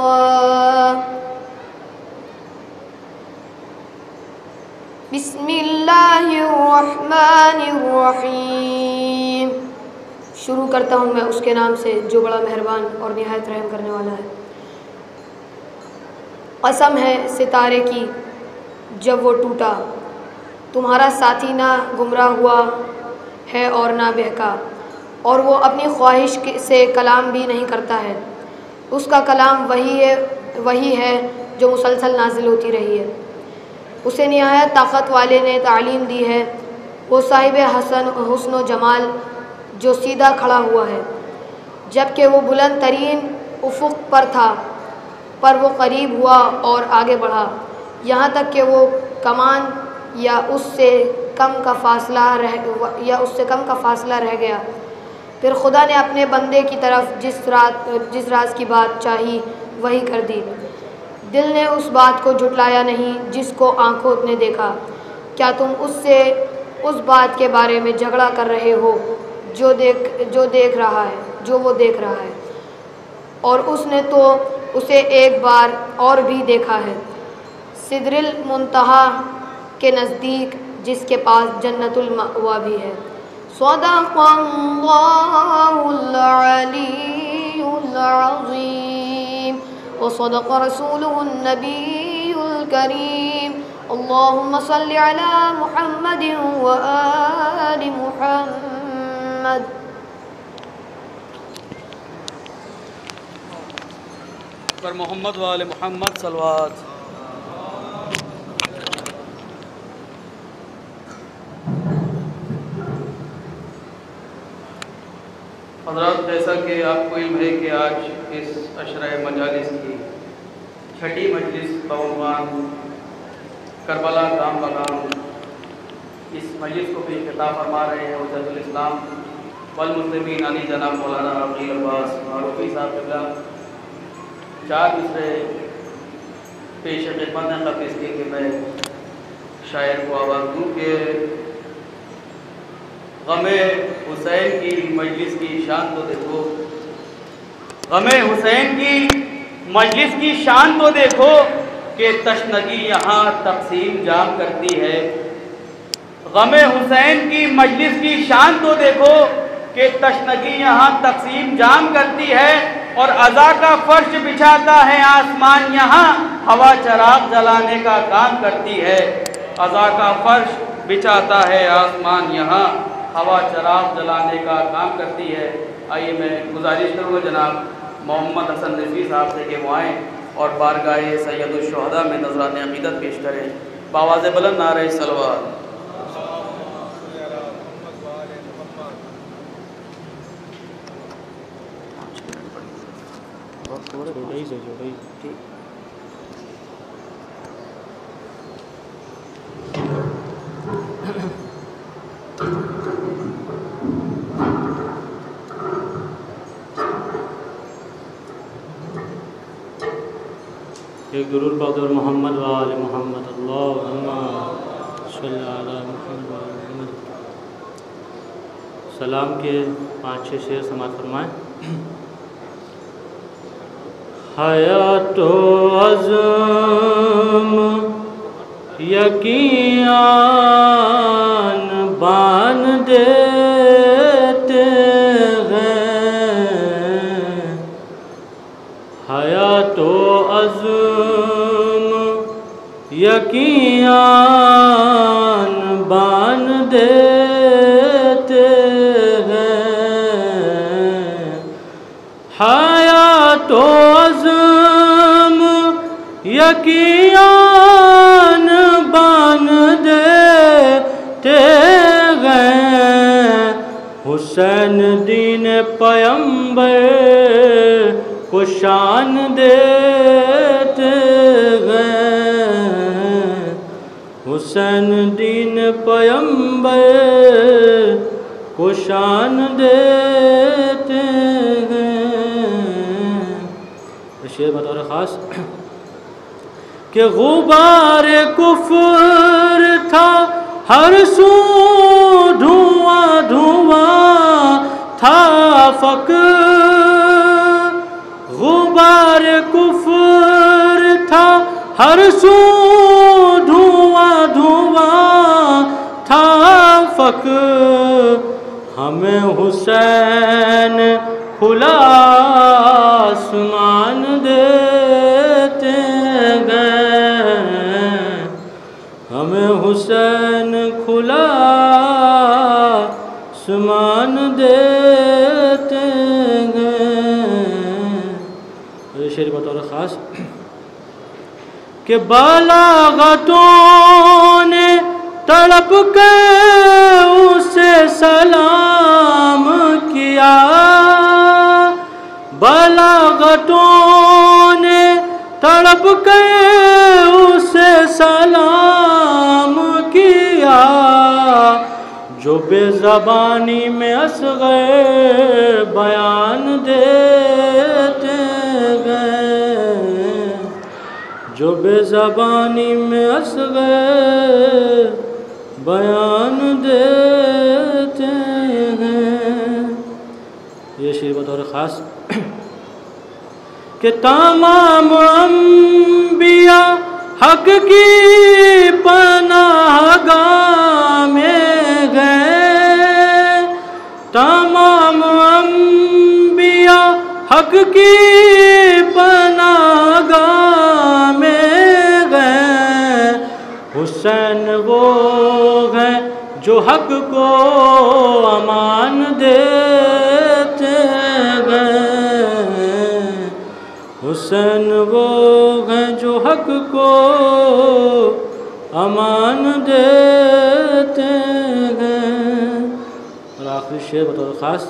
तक़वा। बिस्मिल्लाहिर्रहमानिर्रहीम। शुरू करता हूँ मैं उसके नाम से जो बड़ा मेहरबान और निहायत रहम करने वाला है। कसम है सितारे की जब वो टूटा, तुम्हारा साथी ना गुमराह हुआ है और ना बहका, और वो अपनी ख्वाहिश से कलाम भी नहीं करता है। उसका कलाम वही है जो मुसलसल नाजिल होती रही है। उसे निहायत ताकत वाले ने तालीम दी है। वो साहिब हुस्न व जमाल जो सीधा खड़ा हुआ है, जबकि वो बुलंद तरीन उफ़ुक़ पर था, पर वो करीब हुआ और आगे बढ़ा, यहाँ तक कि वो कमान या उससे कम का फासला रह गया। फिर खुदा ने अपने बंदे की तरफ जिस राज की बात चाही वही कर दी। दिल ने उस बात को झुटलाया नहीं जिसको आँखों ने देखा। क्या तुम उससे उस बात के बारे में झगड़ा कर रहे हो जो वो देख रहा है, और उसने तो उसे एक बार और भी देखा है, सिदरिल मुंतहा के नज़दीक, जिसके पास जन्नतुल मअवा भी है। सदक़ल्लाहुल अलीयुल अज़ीम व सदक़ रसूलुहुन नबियुल करीम। अल्लाहुम्मा सल्लि अला मुहम्मदिन व आलि मुहम्मद। पर मोहम्मद वाले मोहम्मद सलवात। हज़रात, जैसा कि आपको इल्म है कि आज इस अशरा मजालिस की छठी मजलिस बउनवान करबला गाम बगाम, इस मजलिस को भी खिताब फरमा रहे हैं हुज्जतुल इस्लाम वल मुस्लिमीन अली जनाब मौलाना अकील अब्बास मारूफी साहब क़िबला। 4 मिसरे पेश खिदमत हैं क़ब्ल इसके कि मैं शायर को आवाज़ दूँ कि ग़मे हुसैन की मजलिस की शान तो देखो, ग़मे हुसैन की मजलिस की शान तो देखो कि तशनगी यहाँ तक़सीम जाम करती है। ग़मे हुसैन की मजलिस की शान तो देखो कि तशनगी यहाँ तक़सीम जाम करती है, और अज़ा का फ़र्श बिछाता है आसमान यहाँ हवा चराग़ जलाने का काम करती है। अज़ा का फ़र्श बिछाता है आसमान यहाँ हवा चराग़ जलाने का काम करती है। आइए मैं गुजारिश करूँगा जनाब मोहम्मद हसन रिज़वी साहब से कि वो आएँ और बारगाह सैयदुल शुहदा में नज़रात अक़ीदत पेश करें। बावाज़ बुलंद नारे सलवात। एक दुरूद पाक मोहम्मद व आले मोहम्मद। अल्लाहुम्मा सल्ली अला मुहम्मद व आले मुहम्मद। सलाम के 5-6 शेर समाअत फरमाएं। हयातो अज़म यकीन बान देते हैं, हयातो अज़म यकीन बान देते हैं, हयातो अज़म यकीन बान देते हैं। हुसैन दीन पैगंबर को शान देते हैं, हुसैन दीन पैगंबर को शान देते हैं। शेर बतौर ख़ास कि गुबार कुफ्र था हर सू धुआं धुआं था फ़क़्र, गुबार कुफ्र हर सू धुआं धुआं था फक, हमें हुसैन खुला आसमान देते गए, हमें हुसैन खुला आसमान देते गए। ये शेर बतौर ख़ास कि बालागतों ने तड़प के उसे सलाम किया, बालागतों ने तड़प के उसे सलाम किया, जो बेज़बानी में असग़र बयान देते गए, जो बेज़बानी में असग़र बयान देते हैं। ये शेर बतौर ख़ास कि तमाम अंबिया हक की पनाहगाह में गए, तमाम अंबिया हक की पनाहगाह में गए, हुसैन वो है जो हक को अमान देते गए, हुसैन वो है जो हक को अमान देते गए। और आखिरी शेर बतौर ख़ास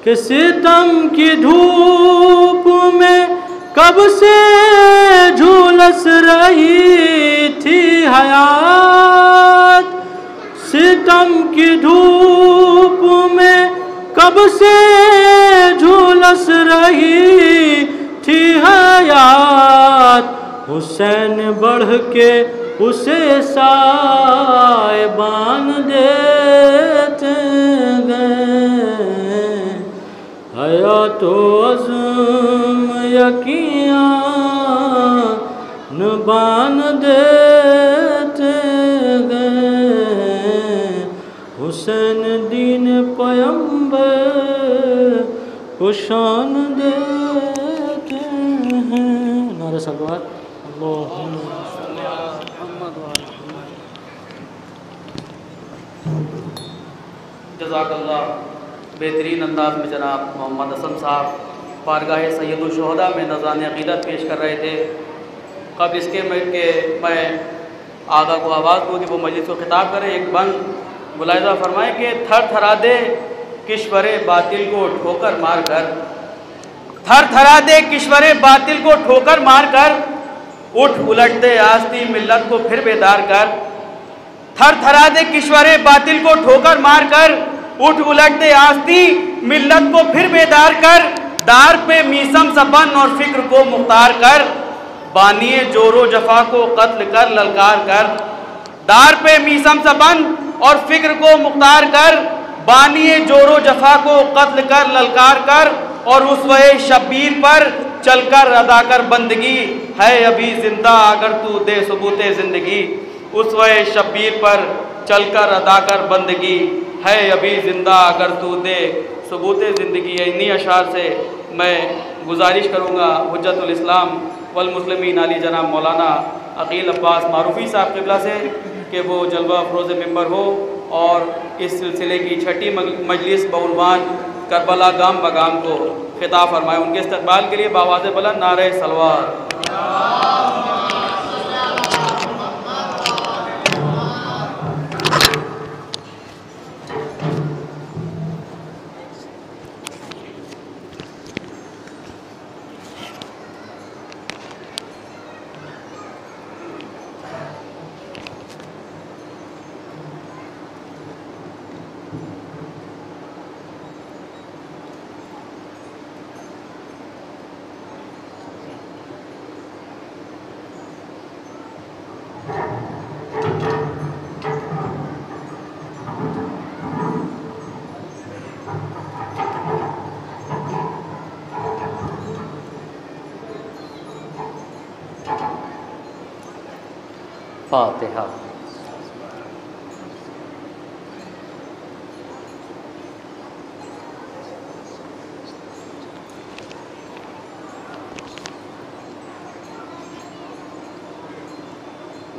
कि सितम की धूप में कब से झुलस रही थी हयात, सितम की धूप में कब से झुलस रही थी हयात, हुसैन बढ़ के उसे साइबान देते गए, हयातो अज़्म यकीन बान देते गए, हुसैन दीन पैगंबर को शान देते हैं। नारे सलवात जज़ाकल्लाह। बेहतरीन अंदाज में जनाब मोहम्मद हसन साहब बारगाह सैयदुल शुहदा में नज़रान अक़ीदत पेश कर रहे थे। कब इसके मैं आगा को आवाज़ दूँ कि वो मजलिस को खिताब करें, एक बंद मुलाहिज़ा फरमाएँ कि थर थरा दे किश्वरे बातिल को ठोकर मार कर, थर थरा दे किश्वरे बातिल को ठोकर मार कर, उठ उलट दे आस्ती मिल्लत को फिर बेदार कर, थर थरा दे किश्वरे बातिल को ठोकर मार कर, उठ उलट दे आस्ती मिल्लत को फिर बेदार कर, दार पे मीसम सबन और फिक्र को मुख्तार कर, बानिए जोरो जफा को कत्ल कर ललकार कर, दार पे मीसम सबन और फिक्र को मुख्तार कर, बानिए जोरो जफा को कत्ल कर ललकार कर, और उसवे शब्बीर पर चलकर अदा कर बंदगी, है अभी जिंदा अगर तू दे सबूते ज़िंदगी, उसवे शब्बीर पर चलकर अदा कर बंदगी, है अभी ज़िंदा अगर तू दे सबूते ज़िंदगी। इन्हीं अशार से मैं गुजारिश करूँगा हुज्जतुल इस्लाम वल मुस्लिमीन अली जनाब मौलाना अकील अब्बास मारूफ़ी साहब क़िबला से कि वो जलवा अफरोज़ मेंबर हो और इस सिलसिले की छठी मजलिस बउलवान करबला गाम बगाम को खिताब फरमाए। उनके इस्तकबाल के लिए बावाज़ बुलंद नारे सलवार। फातिहा।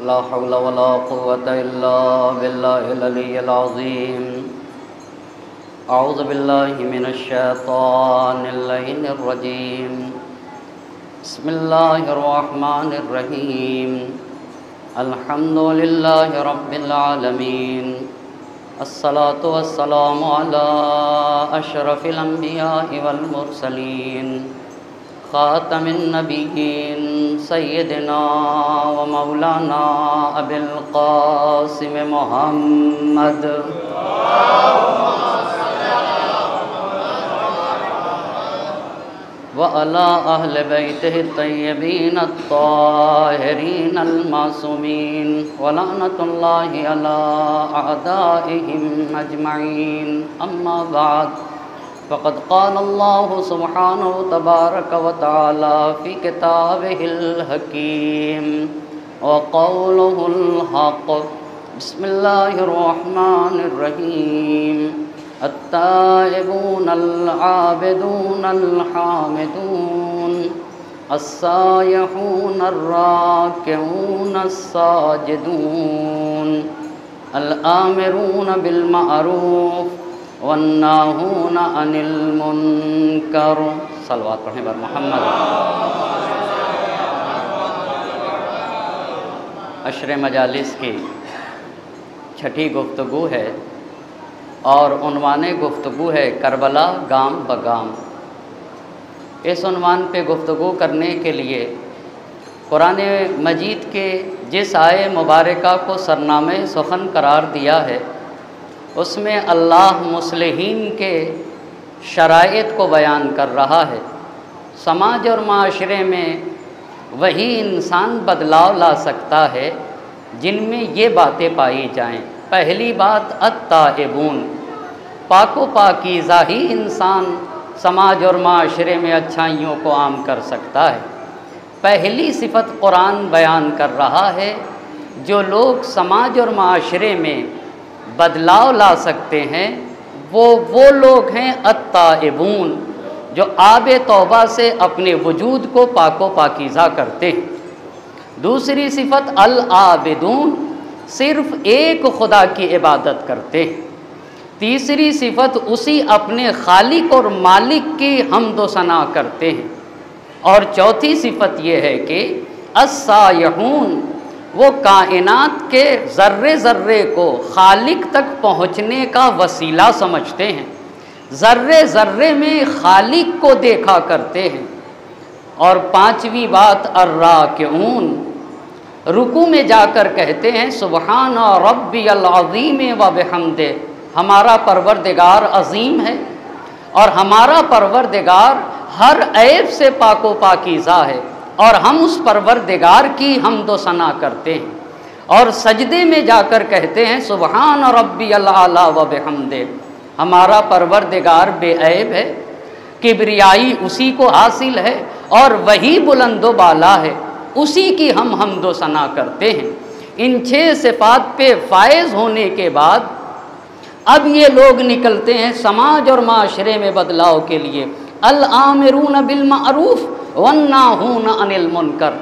ला हौला वला कुव्वता इल्ला बिल्लाहिल अलिय्यिल अज़ीम। अऊज़ु बिल्लाहि मिनश शैतानिर रजीम। बिस्मिल्लाहिर रहमानिर रहीम। अल्हम्दुलिल्लाहि रब्बिल आलमीन। अस्सलातु वस्सलामु अला अशरफिल अंबियाइ वल मुरसलीन ख़ातमिन नबिय्यीन सय्यिदिना व मौलाना अबिल क़ासिम मुहम्मद व अला अहले बैतिहि तय्यबीन अत्ताहिरीन अल-मासूमीन व लअनतुल्लाहि अला अअदाइहिम अजमईन। अम्मा बाद फ़क़द क़ाल अल्लाहु सुब्हानहु तबारक व तआला फ़ी किताबिहिल हकीम व क़ौलुहुल हक़। बिस्मिल्लाहिर रहमानिर रहीम। अत्ताइबून अल-आबिदून अल-हामिदून अस्सायहून अर्राकिऊन अस्साजिदून अल-आमिरून बिल मअरूफ वन्नाहून अनिल मुनकर। सलवात पढ़ें बर मोहम्मद। अशरे मजालिस की छठी गुफ्तगू है और उन्वाने गुफ्तगू है करबला गाम बगाम। इस उन्वान पे गुफ्तगू करने के लिए कुरान मजीद के जिस आये मुबारका को सरनामे सुखन करार दिया है उसमें अल्लाह मुस्लिहीन के शराइत को बयान कर रहा है। समाज और माशरे में वही इंसान बदलाव ला सकता है जिनमें ये बातें पाई जाएं। पहली बात अत्ताइबून, पाको पाकीज़ा ही इंसान समाज और माशरे में अच्छाइयों को आम कर सकता है। पहली सिफत कुरान बयान कर रहा है जो लोग समाज और माशरे में बदलाव ला सकते हैं वो लोग हैं अत्ताइबून, जो आबे तौबा से अपने वजूद को पाको पाकीज़ा करते हैं। दूसरी सिफत अल आबिदून, सिर्फ़ एक खुदा की इबादत करते हैं। तीसरी सिफत उसी अपने खालिक और मालिक की हम्दो सना करते हैं। और चौथी सिफत ये है कि अस्सायहून, वो कायनात के ज़र्रे ज़र्रे को खालिक तक पहुँचने का वसीला समझते हैं, ज़र्रे ज़र्रे में खालिक को देखा करते हैं। और पांचवी बात अर्राकिऊन, रुकू में जाकर कहते हैं सुबहान रब्बियल अज़ीम व बिहम्दे, हमारा परवरदिगार अज़ीम है और हमारा परवरदिगार हर ऐब से पाको पाकीज़ा है और हम उस परवरदिगार की हम्दो सना करते हैं। और सजदे में जाकर कहते हैं सुबहान रब्बियल आला व बिहम्दे, हमारा परवरदिगार बेऐब है, किब्रियाई उसी को हासिल है और वही बुलंदो बाला है, उसी की हम हम्दो सना करते हैं। इन 6 सिफात पे फायज़ होने के बाद अब ये लोग निकलते हैं समाज और माशरे में बदलाव के लिए। अल आमिरून बिल मारूफ वन्नाहून अनिल मुनकर,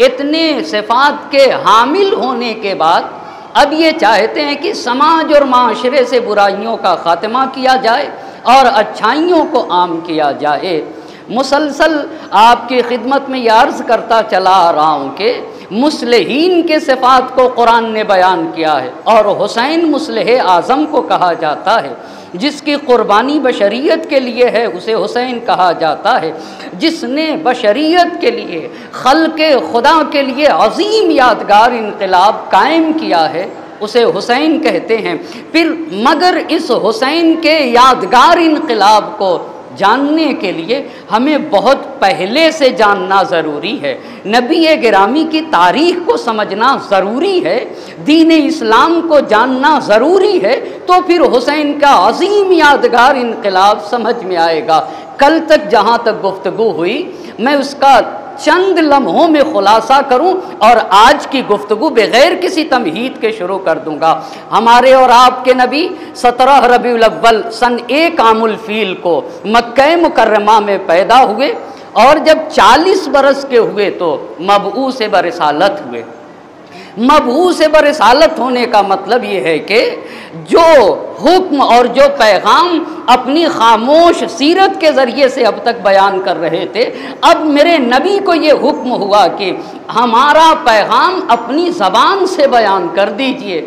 इतने सिफात के हामिल होने के बाद अब ये चाहते हैं कि समाज और माशरे से बुराइयों का ख़ात्मा किया जाए और अच्छाइयों को आम किया जाए। मुसलसल आपकी खिदमत में ये अर्ज़ करता चला आ रहा हूँ कि मुस्लिहीन के सिफ़ात को कुरान ने बयान किया है और हुसैन मुस्लिह आज़म को कहा जाता है। जिसकी क़ुरबानी बशरियत के लिए है उसे हुसैन कहा जाता है। जिसने बशरियत के लिए, खल्क़े खुदा के लिए अज़ीम यादगार इनक़िलाब कायम किया है उसे हुसैन कहते हैं। फिर मगर इस हुसैन के यादगार इनक़िलाब को जानने के लिए हमें बहुत पहले से जानना ज़रूरी है। नबी गिरामी की तारीख़ को समझना ज़रूरी है, दीन इस्लाम को जानना ज़रूरी है, तो फिर हुसैन का अज़ीम यादगार इनक़िलाब समझ में आएगा। कल तक जहाँ तक गुफ्तगू हुई मैं उसका चंद लम्हों में खुलासा करूं और आज की गुफ्तगू बगैर किसी तमहीद के शुरू कर दूंगा। हमारे और आपके नबी 17 रबीउल अव्वल सन 1 आमुल फील को मक्का मुकर्रमा में पैदा हुए और जब 40 बरस के हुए तो मबऊस बरिसालत हुए। मबऊस बरिसालत होने का मतलब ये है कि जो हुक्म और जो पैगाम अपनी खामोश सीरत के ज़रिए से अब तक बयान कर रहे थे, अब मेरे नबी को ये हुक्म हुआ कि हमारा पैगाम अपनी ज़बान से बयान कर दीजिए।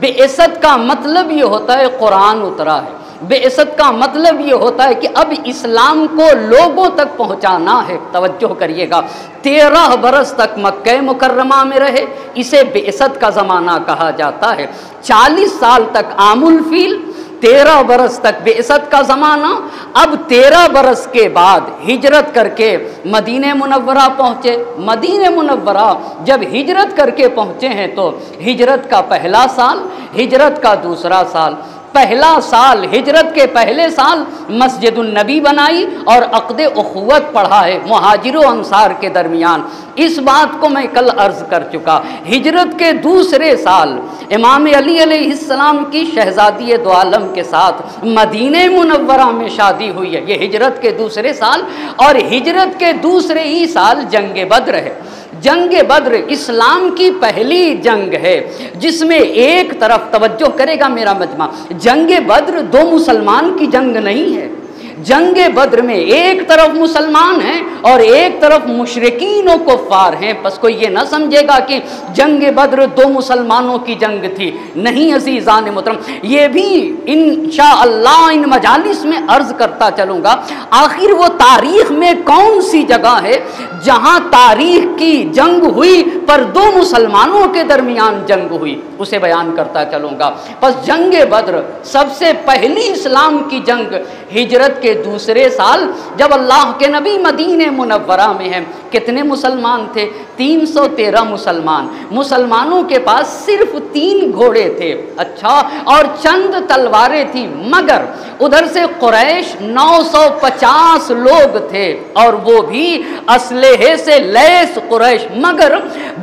बेइज्जत का मतलब ये होता है कुरान उतरा है। बेइज्जत का मतलब ये होता है कि अब इस्लाम को लोगों तक पहुंचाना है। तवज्जो करिएगा, 13 बरस तक मक्का मुकर्रमा में रहे, इसे बेइज्जत का ज़माना कहा जाता है। 40 साल तक आमुल फील, 13 बरस तक बेइज्जत का ज़माना। अब 13 बरस के बाद हिजरत करके मदीने मुनव्वरा पहुँचे। मदीने मुनव्वरा जब हिजरत करके पहुँचे हैं तो हिजरत का पहला साल, हिजरत का दूसरा साल। पहला साल हिजरत के पहले साल मस्जिदुन नबी बनाई और अक़्द उख़ुवत पढ़ा है मुहाजिरों अंसार के दरमियान। इस बात को मैं कल अर्ज़ कर चुका। हिजरत के दूसरे साल इमाम अली अलैहिस्सलाम की शहज़ादी दो आलम के साथ मदीने मुनव्वरा में शादी हुई है, ये हिजरत के दूसरे साल। और हिजरत के दूसरे ही साल जंग बद्र है। जंग बद्र इस्लाम की पहली जंग है जिसमें एक तरफ, तवज्जो करेगा मेरा मजमा, जंग बद्र 2 मुसलमान की जंग नहीं है। जंग बद्र में एक तरफ मुसलमान हैं और एक तरफ मुशरिकीन और कुफ्फार हैं। बस कोई ये ना समझेगा कि जंग बद्र 2 मुसलमानों की जंग थी, नहीं अज़ीज़ान मोहतरम। ये भी इंशाअल्लाह इन मजालिस में अर्ज़ करता चलूँगा। आखिर वो तारीख़ में कौन सी जगह है जहाँ तारीख़ की जंग हुई पर 2 मुसलमानों के दरमियान जंग हुई, उसे बयान करता चलूँगा। बस जंग बद्र सबसे पहली इस्लाम की जंग हिजरत के दूसरे साल जब अल्लाह के नबी मदीने मुनव्वरा में हैं। कितने मुसलमान थे? 313 मुसलमान। मुसलमानों के पास सिर्फ 3 घोड़े थे, अच्छा, और चंद तलवारें थी। मगर उधर से कुरैश 950 लोग थे और वो भी असलहे से लैस कुरैश। मगर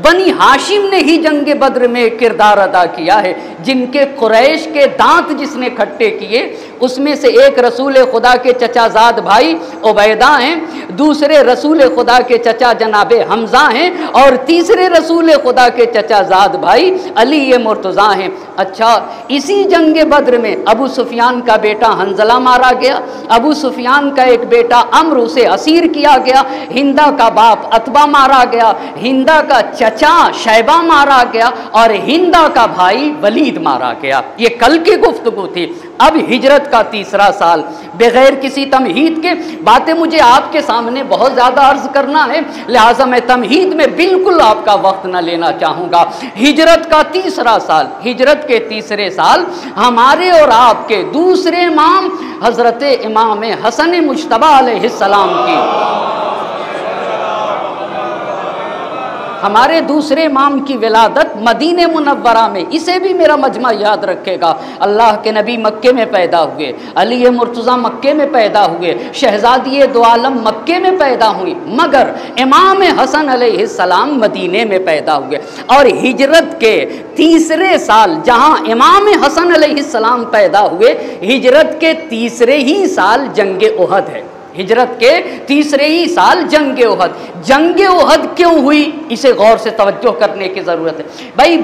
बनी हाशिम ने ही जंग बद्र में किरदार अदा किया है। जिनके कुरैश के दांत जिसने खट्टे किए उसमें से एक रसूल खुदा के चचाजाद भाई उबैदा हैं, दूसरे रसूल खुदा के चचा जनाबे हमजा हैं और तीसरे रसूल खुदा के चचाजाद भाई अली ये मुर्तज़ा हैं। अच्छा, इसी जंग बद्र में अबू सुफियान का बेटा हंजला मारा गया, अबू सुफियान का एक बेटा अम्र उसे असीर किया गया, हिंदा का बाप अतबा मारा गया, हिंदा का चचा शैबा मारा गया और हिंदा का भाई वलीद मारा गया। ये कल की गुफ्तगू थी। अब हिजरत का तीसरा साल, बगैर किसी तमहीद के बातें मुझे आपके सामने बहुत ज़्यादा अर्ज करना है, लिहाजा मैं तमहीद में बिल्कुल आपका वक्त न लेना चाहूँगा। हिजरत का तीसरा साल, हिजरत के तीसरे साल हमारे और आपके दूसरे इमाम हज़रत इमाम हसन मुज्तबा अलैहिस्सलाम की, हमारे दूसरे इमाम की विलादत मदीने मुनव्वरा में। इसे भी मेरा मजमा याद रखेगा। अल्लाह के नबी मक्के में पैदा हुए, अली मुर्तज़ा मक्के में पैदा हुए, शहज़ादी दो आलम मक्के में पैदा हुई, मगर इमाम हसन अलैहिस्सलाम मदीने में पैदा हुए। और हिजरत के तीसरे साल जहाँ इमाम हसन अलैहिस्सलाम पैदा हुए, हिजरत के तीसरे ही साल जंग उहद है। हिजरत के तीसरे ही साल जंग उहद। जंग उहद क्यों हुई, इसे गौर से तवज्जो करने की ज़रूरत है। भाई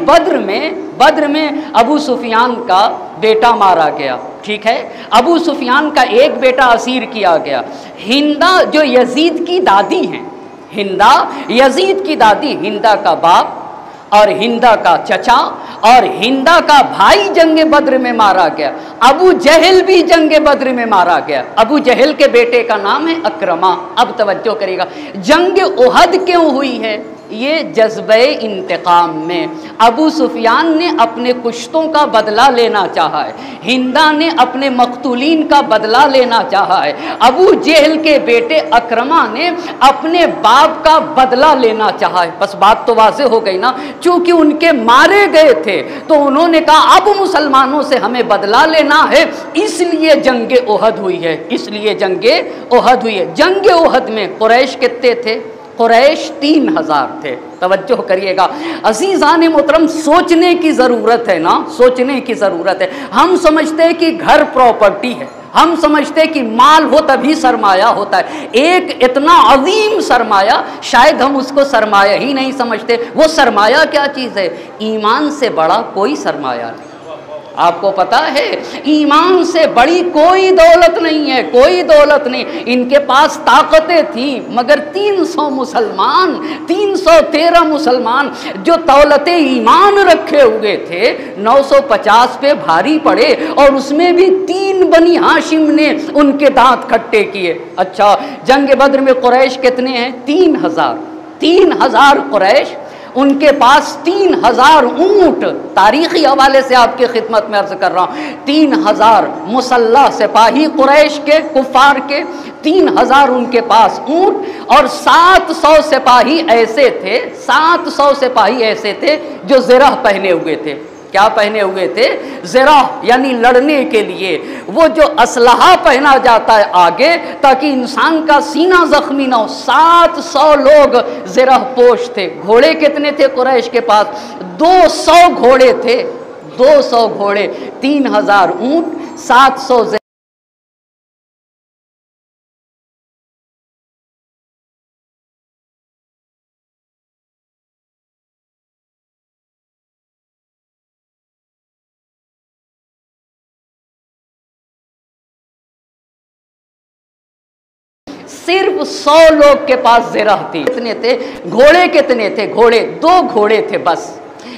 बद्र में अबू सुफियान का बेटा मारा गया, ठीक है, अबू सुफियान का एक बेटा असीर किया गया। हिंदा जो यजीद की दादी हैं, हिंदा यजीद की दादी, हिंदा का बाप और हिंदा का चचा और हिंदा का भाई जंग बद्र में मारा गया। अबू जहल भी जंग बद्र में मारा गया। अबू जहल के बेटे का नाम है अक्रमा। अब तवज्जो करेगा, जंग उहद क्यों हुई है? ये जज्बे इंतकाम में अबू सुफियान ने अपने कुश्तों का बदला लेना चाहा है, हिंदा ने अपने मकतूलीन का बदला लेना चाहा है, अबू जहल के बेटे अक्रमा ने अपने बाप का बदला लेना चाहा है। बस बात तो वाज़ेह हो गई ना, चूंकि उनके मारे गए थे तो उन्होंने कहा अब मुसलमानों से हमें बदला लेना है, इसलिए जंग उहद हुई है, इसलिए जंग उहद हुई है। जंग उहद में कुरैश कितने थे? कुरैश 3000 थे। तवज्जो करिएगा अज़ीज़ान मोहतरम, सोचने की ज़रूरत है ना, सोचने की ज़रूरत है। हम समझते हैं कि घर प्रॉपर्टी है, हम समझते हैं कि माल हो तभी सरमाया होता है। एक इतना अजीम सरमाया, शायद हम उसको सरमाया ही नहीं समझते। वो सरमाया क्या चीज़ है? ईमान से बड़ा कोई सरमाया नहीं। आपको पता है ईमान से बड़ी कोई दौलत नहीं है, कोई दौलत नहीं। इनके पास ताकतें थी मगर 300 मुसलमान, 313 मुसलमान जो दौलतें ईमान रखे हुए थे 950 पे भारी पड़े, और उसमें भी 3 बनी हाशिम ने उनके दांत खट्टे किए। अच्छा, जंग बद्र में कुरैश कितने हैं? 3000 कुरैश, उनके पास 3000 ऊंट। तारीखी हवाले से आपकी खिदमत में अर्ज कर रहा हूँ, 3000 मुसल्लह सिपाही कुरैश के, कुफार के, 3000 उनके पास ऊंट, और 700 सिपाही ऐसे थे, 700 सिपाही ऐसे थे जो ज़िरह पहने हुए थे। क्या पहने हुए थे? ज़िरह, यानी लड़ने के लिए वो जो असलहा पहना जाता है आगे ताकि इंसान का सीना जख्मी ना हो। 700 लोग ज़िरह पोश थे। घोड़े कितने थे कुरैश के पास? 200 घोड़े थे, 200 घोड़े, 3000 ऊंट, 700 सिर्फ 100 लोग के पास ज़िरह थी। कितने थे? घोड़े कितने थे? घोड़े 2 घोड़े थे बस।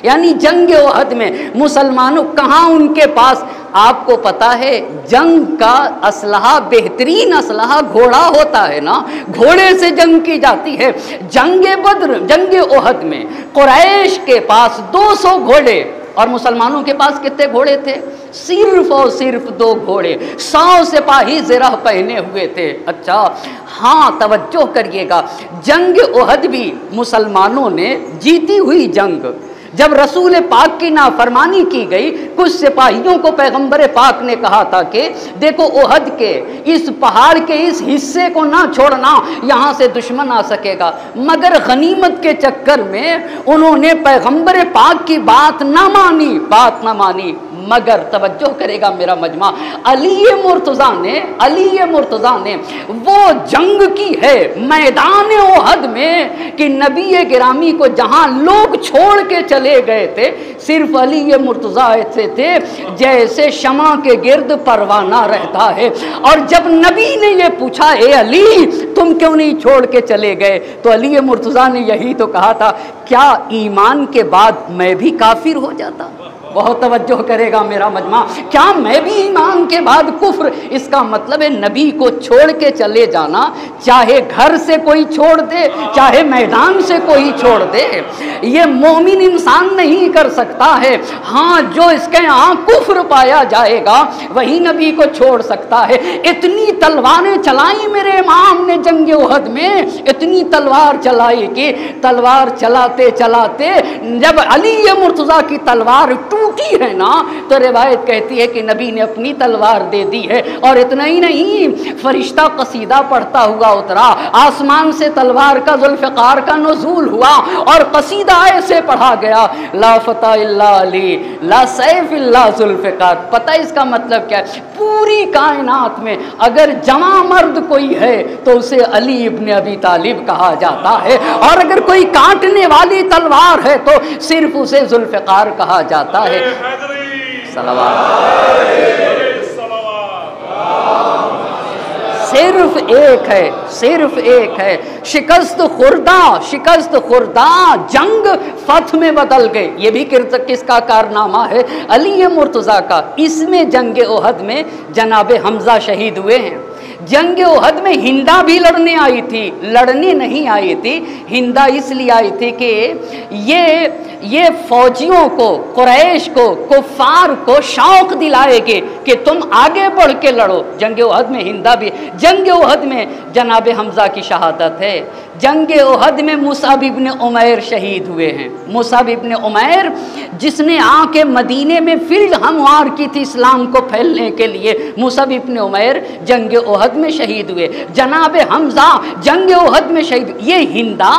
यानी जंग ओहद में मुसलमानों कहाँ उनके पास? आपको पता है जंग का असलहा, बेहतरीन असलहा घोड़ा होता है ना, घोड़े से जंग की जाती है। जंग बद्र, जंग ओहद में कुरैश के पास 200 घोड़े, और मुसलमानों के पास कितने घोड़े थे? सिर्फ और सिर्फ 2 घोड़े, 100 सिपाही ज़िरह पहने हुए थे। अच्छा हाँ, तवज्जो करिएगा, जंग ओहद भी मुसलमानों ने जीती हुई जंग। जब रसूल पाक की नाफरमानी की गई, कुछ सिपाहियों को पैगंबर पाक ने कहा था कि देखो ओहद के इस पहाड़ के इस हिस्से को ना छोड़ना, यहाँ से दुश्मन आ सकेगा। मगर गनीमत के चक्कर में उन्होंने पैगंबर पाक की बात ना मानी। मगर तवज्जो करेगा मेरा मजमा, अली मुर्तज़ा ने वो जंग की है मैदान ओहद में कि नबी गिरामी को जहाँ लोग छोड़ के चले गए थे, सिर्फ अली मुर्तज़ा ऐसे थे जैसे शमा के गिर्द परवाना रहता है। और जब नबी ने ये पूछा, ए अली तुम क्यों नहीं छोड़ के चले गए, तो अली मुर्तज़ा ने यही तो कहा था, क्या ईमान के बाद मैं भी काफिर हो जाता? बहुत तवज्जो करेगा मेरा मजमा, क्या मैं भी ईमान के बाद कुफ्र? इसका मतलब है नबी को छोड़ के चले जाना, चाहे घर से कोई छोड़ दे, चाहे मैदान से कोई छोड़ दे, ये मोमिन इंसान नहीं कर सकता है। हाँ, जो इसके यहाँ कुफ्र पाया जाएगा वही नबी को छोड़ सकता है। इतनी तलवारें चलाई मेरे इमाम ने जंग ओहद में, इतनी तलवार चलाई कि तलवार चलाते चलाते जब अली मुर्तज़ा की तलवार टूटी है ना, तो रिवायत कहती है कि नबी ने अपनी तलवार दे दी है। और इतना ही नहीं, फरिश्ता कसीदा पढ़ता हुआ उतरा, आसमान से तलवार का जुल्फ़िकार का नुज़ूल हुआ और कसीदा ऐसे पढ़ा गया, ला फता इल्ला अली, ला सैफ इल्ला जुल्फ़िकार। पता इसका मतलब क्या है? पूरी कायनात में अगर जमा मर्द कोई है तो उसे अली इब्न अबी तालिब कहा जाता है, और अगर कोई काटने वाली तलवार है तो सिर्फ उसे जुल्फ़िकार कहा जाता है। सिर्फ एक है शिकस्त खुर्दा जंग फथ में बदल गए। ये भी किसका कारनामा है? अली मुर्तज़ा का। इसमें जंग ओहद में जनाब हमज़ा शहीद हुए हैं। जंग ओहद में हिंदा भी लड़ने आई थी, लड़ने नहीं आई थी, हिंदा इसलिए आई थी कि ये फौजियों को, कुरैश को, कुफार को शौक दिलाएगे कि तुम आगे बढ़ के लड़ो। जंग ओहद में हिंदा भी, जंग ओहद में जनाब हमज़ा की शहादत है। जंग ओहद में मुसअब इब्न उमैर शहीद हुए हैं। मुसअब इब्न उमैर जिसने आके मदीने में फील्ड हमवार की थी इस्लाम को फैलने के लिए, मुसअब इब्न उमैर जंग ओहद में शहीद हुए। जनाब हमजा जंग ओहद में शहीद। ये हिंदा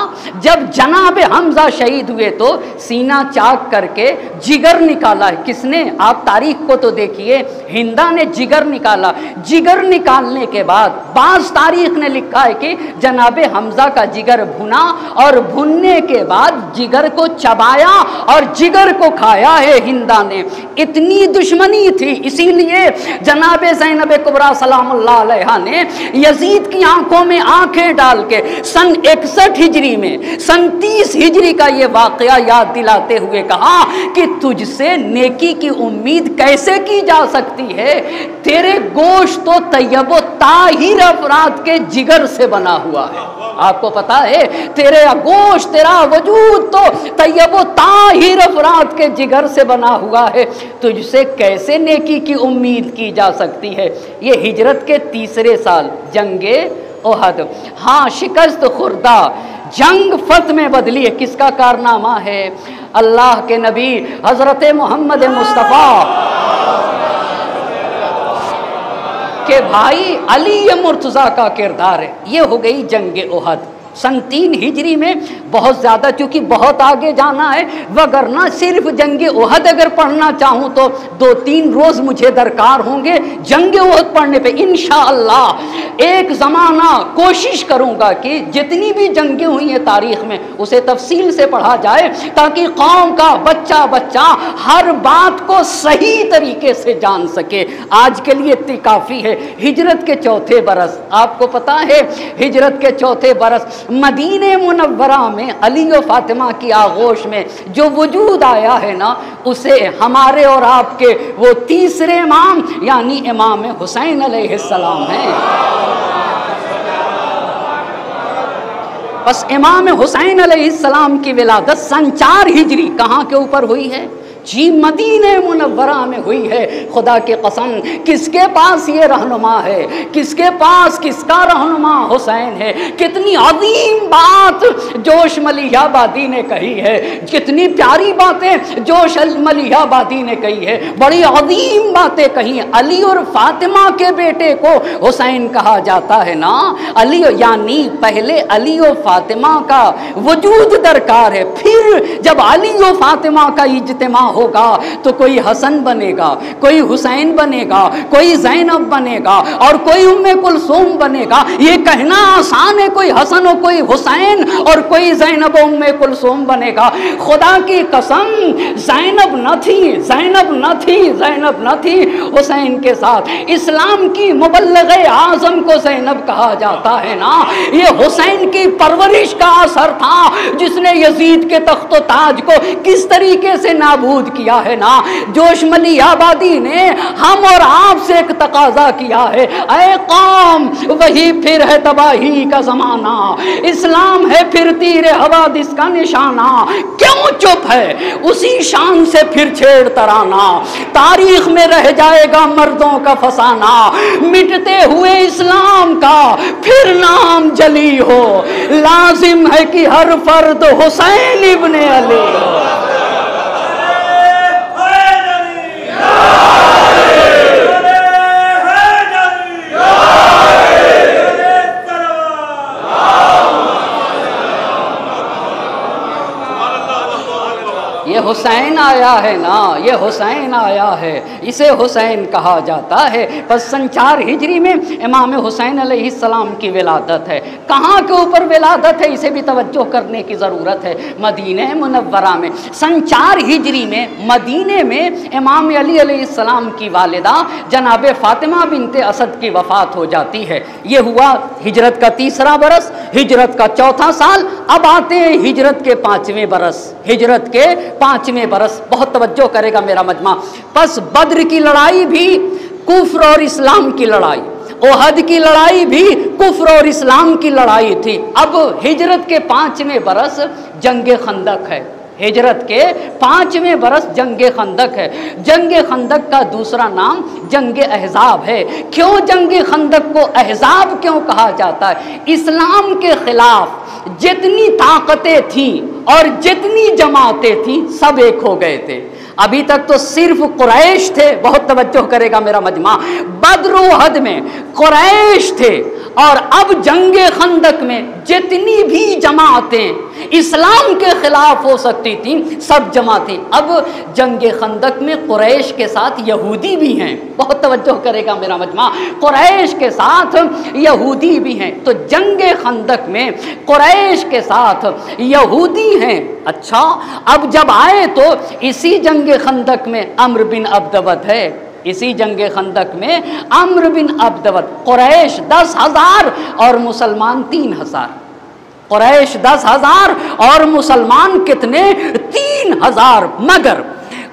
जब जनाब हमजा शहीद हुए तो सीना चाक करके जिगर निकाला है। किसने? आप तारीख को तो देखिए, हिंदा ने जिगर निकाला। जिगर निकालने के बाद बाज़ तारीख ने लिखा है कि जनाब हमजा का जिगर भुना और भुनने के बाद जिगर को चबाया और जिगर को खाया है हिंदा ने। इतनी दुश्मनी थी, इसीलिए जनाब ज़ैनब कुबरा सलामुल्लाह अलैहा ने यजीद की आंखों में आंखें डाल के सन 61 हिजरी में, सन 30 हिजरी का ये वाक़या याद दिलाते हुए कहा कि तुझसे नेकी की उम्मीद कैसे की जा सकती है? तेरे गोश्त तो तैयब व ताहिर अफराद के जिगर से बना हुआ है। आपको पता है, तेरे गोश्त, तेरा वजूद तो तैयब व ताहिर अफराद के जिगर से बना हुआ है, तुझसे कैसे नेकी की उम्मीद की जा सकती है? ये हिजरत के तीसरे साल जंगे ओहद। हाँ, शिकस्त खुर्दा जंग फत में बदली है। किसका कारनामा है? अल्लाह के नबी हज़रत मोहम्मद मुस्तफ़ा के भाई अली मुर्तज़ा का किरदार है। ये हो गई जंग ओहद सन 3 हिजरी में। बहुत ज़्यादा, चूँकि बहुत आगे जाना है, वगरना सिर्फ जंग ओहद अगर पढ़ना चाहूँ तो 2-3 रोज़ मुझे दरकार होंगे जंग ओहद पढ़ने पे। इंशाअल्लाह एक ज़माना कोशिश करूँगा कि जितनी भी जंगें हुई हैं तारीख़ में उसे तफसील से पढ़ा जाए, ताकि कौम का बच्चा बच्चा हर बात को सही तरीके से जान सके। आज के लिए इतनी काफ़ी है। हिजरत के चौथे बरस, आपको पता है हिजरत के चौथे बरस मदीने मुनव्वरा में अली और फातिमा की आगोश में जो वजूद आया है ना, उसे हमारे और आपके वो तीसरे इमाम यानी इमाम हुसैन अलैहिस्सलाम हैं। बस इमाम हुसैन अलैहिस्सलाम की विलादत सन 4 हिजरी कहाँ के ऊपर हुई है? जी, मदीने मुनव्वरा में हुई है। खुदा की कसम, किसके पास ये रहनुमा है? किसके पास किसका रहनुमा हुसैन है? कितनी अजीम बात जोश मलिहाबादी ने कही है, कितनी प्यारी बातें जोश मलिहाबादी ने कही है, बड़ी अजीम बातें कही। अली और फातिमा के बेटे को हुसैन कहा जाता है ना। अली यानी पहले अली और फातिमा का वजूद दरकार है, फिर जब अली और फातिमा का इज्तिमा होगा तो कोई हसन बनेगा, कोई हुसैन बनेगा, कोई ज़ैनब बनेगा और कोई उम्मे कुलसूम बनेगा। ये कहना आसान है, कोई हसन और कोई हुसैन और कोई ज़ैनब और उम्मे कुलसूम बनेगा। खुदा की कसम, ज़ैनब न थी, ज़ैनब न थी, ज़ैनब न थी हुसैन के साथ। इस्लाम की मुबल्लिग़े आज़म को ज़ैनब कहा जाता है ना। ये हुसैन की परवरिश का असर था जिसने यजीद के तख्त ताज को किस तरीके से नाबूद किया है ना। जोश मलिहाबादी ने हम और आपसे एक तकाजा किया है, ऐ कौम वही फिर है तबाही का जमाना, इस्लाम है फिर तीर हवादिस का निशाना। क्यों चुप है? उसी शान से फिर छेड़ तराना, तारीख में रह जाएगा मर्दों का फसाना। मिटते हुए इस्लाम का फिर नाम जली हो, लाजिम है कि हर फर्द हुसैन इब्ने अली हो। ये हुसैन आया है ना, ये हुसैन आया है, इसे हुसैन कहा जाता है। बस सन 4 हिजरी में इमाम हुसैन अलैहिस्सलाम की विलादत है। कहाँ के ऊपर विलादत है इसे भी तवज्जो करने की ज़रूरत है। मदीने मुनव्वरा में सन 4 हिजरी में मदीने में इमाम अली अलैहिस्सलाम की वालिदा जनाब फातिमा बिनते असद की वफ़ात हो जाती है। ये हुआ हिजरत का तीसरा बरस, हिजरत का चौथा साल। अब आते हैं हिजरत के 5वें बरस, हिजरत के 5वें बरस। बहुत तवज्जो करेगा मेरा मजमा। बस बद्र की लड़ाई भी कुफ्र और इस्लाम की लड़ाई, ओहद की लड़ाई भी कुफ्र और इस्लाम की लड़ाई थी। अब हिजरत के 5वें बरस जंगे खंदक है। हिजरत के 5वें बरस जंगे खंदक है। जंगे खंदक का दूसरा नाम जंगे अहज़ाब है। क्यों जंगे खंदक को अहज़ाब क्यों कहा जाता है? इस्लाम के खिलाफ जितनी ताकतें थीं और जितनी जमातें थीं सब एक हो गए थे। अभी तक तो सिर्फ कुरैश थे, बहुत तवज्जो करेगा मेरा मजमा, बद्र उहद में कुरैश थे, और अब जंगे खंदक में जितनी भी जमातें इस्लाम के खिलाफ हो सकती थी सब जमातें। अब जंगे खंदक में कुरैश के साथ यहूदी भी हैं, बहुत तवज्जो करेगा मेरा मजमा, कुरैश के साथ यहूदी भी हैं। तो जंगे खंदक में कुरैश के साथ यहूदी हैं। अच्छा, अब जब आए तो इसी जंगे खंदक में अम्र बिन अब्दवद है, इसी जंगे खंदक में अम्र बिन अब्दवद। कुरैश 10,000 और मुसलमान 3,000। कुरैश 10,000 और मुसलमान कितने? 3,000। मगर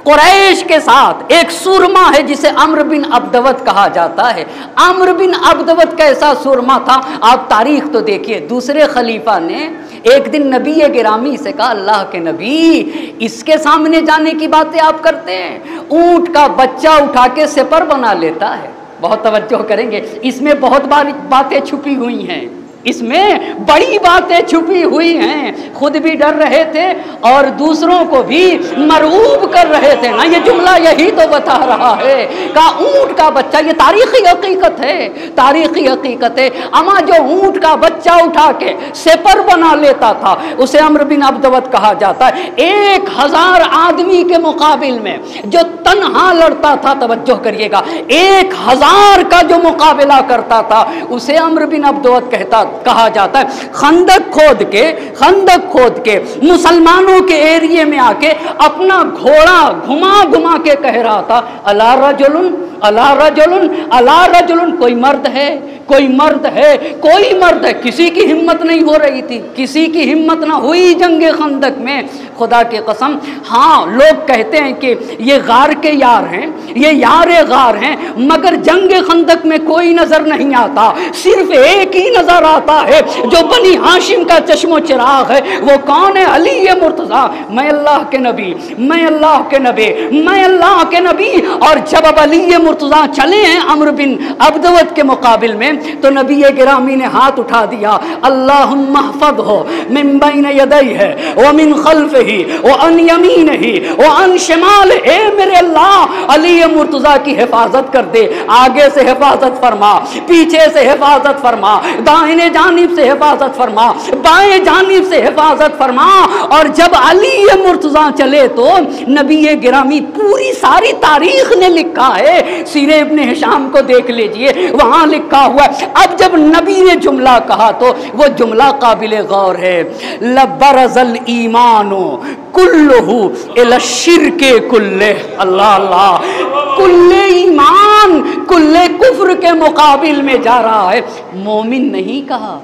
कुरैश के साथ एक सुरमा है जिसे अम्र बिन अब्दवद कहा जाता है। अम्र बिन अब्दवद कैसा सुरमा था आप तारीख तो देखिए। दूसरे खलीफा ने एक दिन नबी गिरामी से कहा, अल्लाह के नबी, इसके सामने जाने की बातें आप करते हैं? ऊंट का बच्चा उठा के सिपर बना लेता है। बहुत तवज्जो करेंगे, इसमें बहुत बारी बातें छुपी हुई हैं, इसमें बड़ी बातें छुपी हुई हैं। खुद भी डर रहे थे और दूसरों को भी मरऊब कर रहे थे ना। ये जुमला यही तो बता रहा है का ऊंट का बच्चा, ये तारीखी हकीकत है, तारीखी हकीकत है। अमा जो ऊंट का बच्चा उठा के सेपर बना लेता था उसे अम्र बिन अब्दवद कहा जाता है। 1,000 आदमी के मुकाबिल में जो तन्हा लड़ता था, तवज्जो करिएगा, 1,000 का जो मुकाबला करता था उसे अम्र बिन अब्दवद कहा जाता है। खंदक खोद के मुसलमानों के एरिया में आके अपना घोड़ा घुमा घुमा के कह रहा था, अला रजुलन अला रजुलन अला रजुलन, कोई मर्द है, कोई मर्द है, कोई मर्द है। किसी की हिम्मत नहीं हो रही थी, किसी की हिम्मत ना हुई जंगे खंदक में। खुदा की कसम, हाँ लोग कहते हैं कि ये गार के यार हैं, ये यारे गार हैं, मगर जंगे खंदक में कोई नजर नहीं आता। सिर्फ एक ही नजर आता है जो बनी हाशिम का चश्मो चिराग है। वो कौन है? अली मुर्तज़ा। मैं अल्लाह के नबी, मैं अल्लाह के नबी, मैं अल्लाह के नबी। और जब अब अली मुर्तज़ा चले हैं अम्र बिन अब्दवद के मुकाबिल में, तो नबी गिरामी ने हाथ उठा दिया, अल्लाहुम्मा हफ़ज़हु मिन बैन यदैहि व मिन खल्फ़िहि व अन यमीनिहि व अन शिमालिहि। ए मेरे अल्लाह, अली मुर्तज़ा की हिफाजत कर दे, आगे से हिफाजत फरमा, पीछे से हिफाजत फरमा, दाहिने जानिब से हिफाजत फरमा, बाएं जानिब से हिफाजत फरमा। और जब अली मुर्तज़ा चले तो नबी गिरामी, पूरी सारी तारीख ने लिखा है, सीरे इब्ने हिशाम को देख लीजिए, वहां लिखा हुआ। अब जब नबी ने जुमला कहा तो वो जुमला काबिले गौर है, लबरज़ल ईमानो कुल्लुहु इला शिर्के कुल्ले। अल्लाह अल्लाह, कुल्ले ईमान कुल्ले कुफ्र के मुकाबिल में जा रहा है। मोमिन नहीं कहा,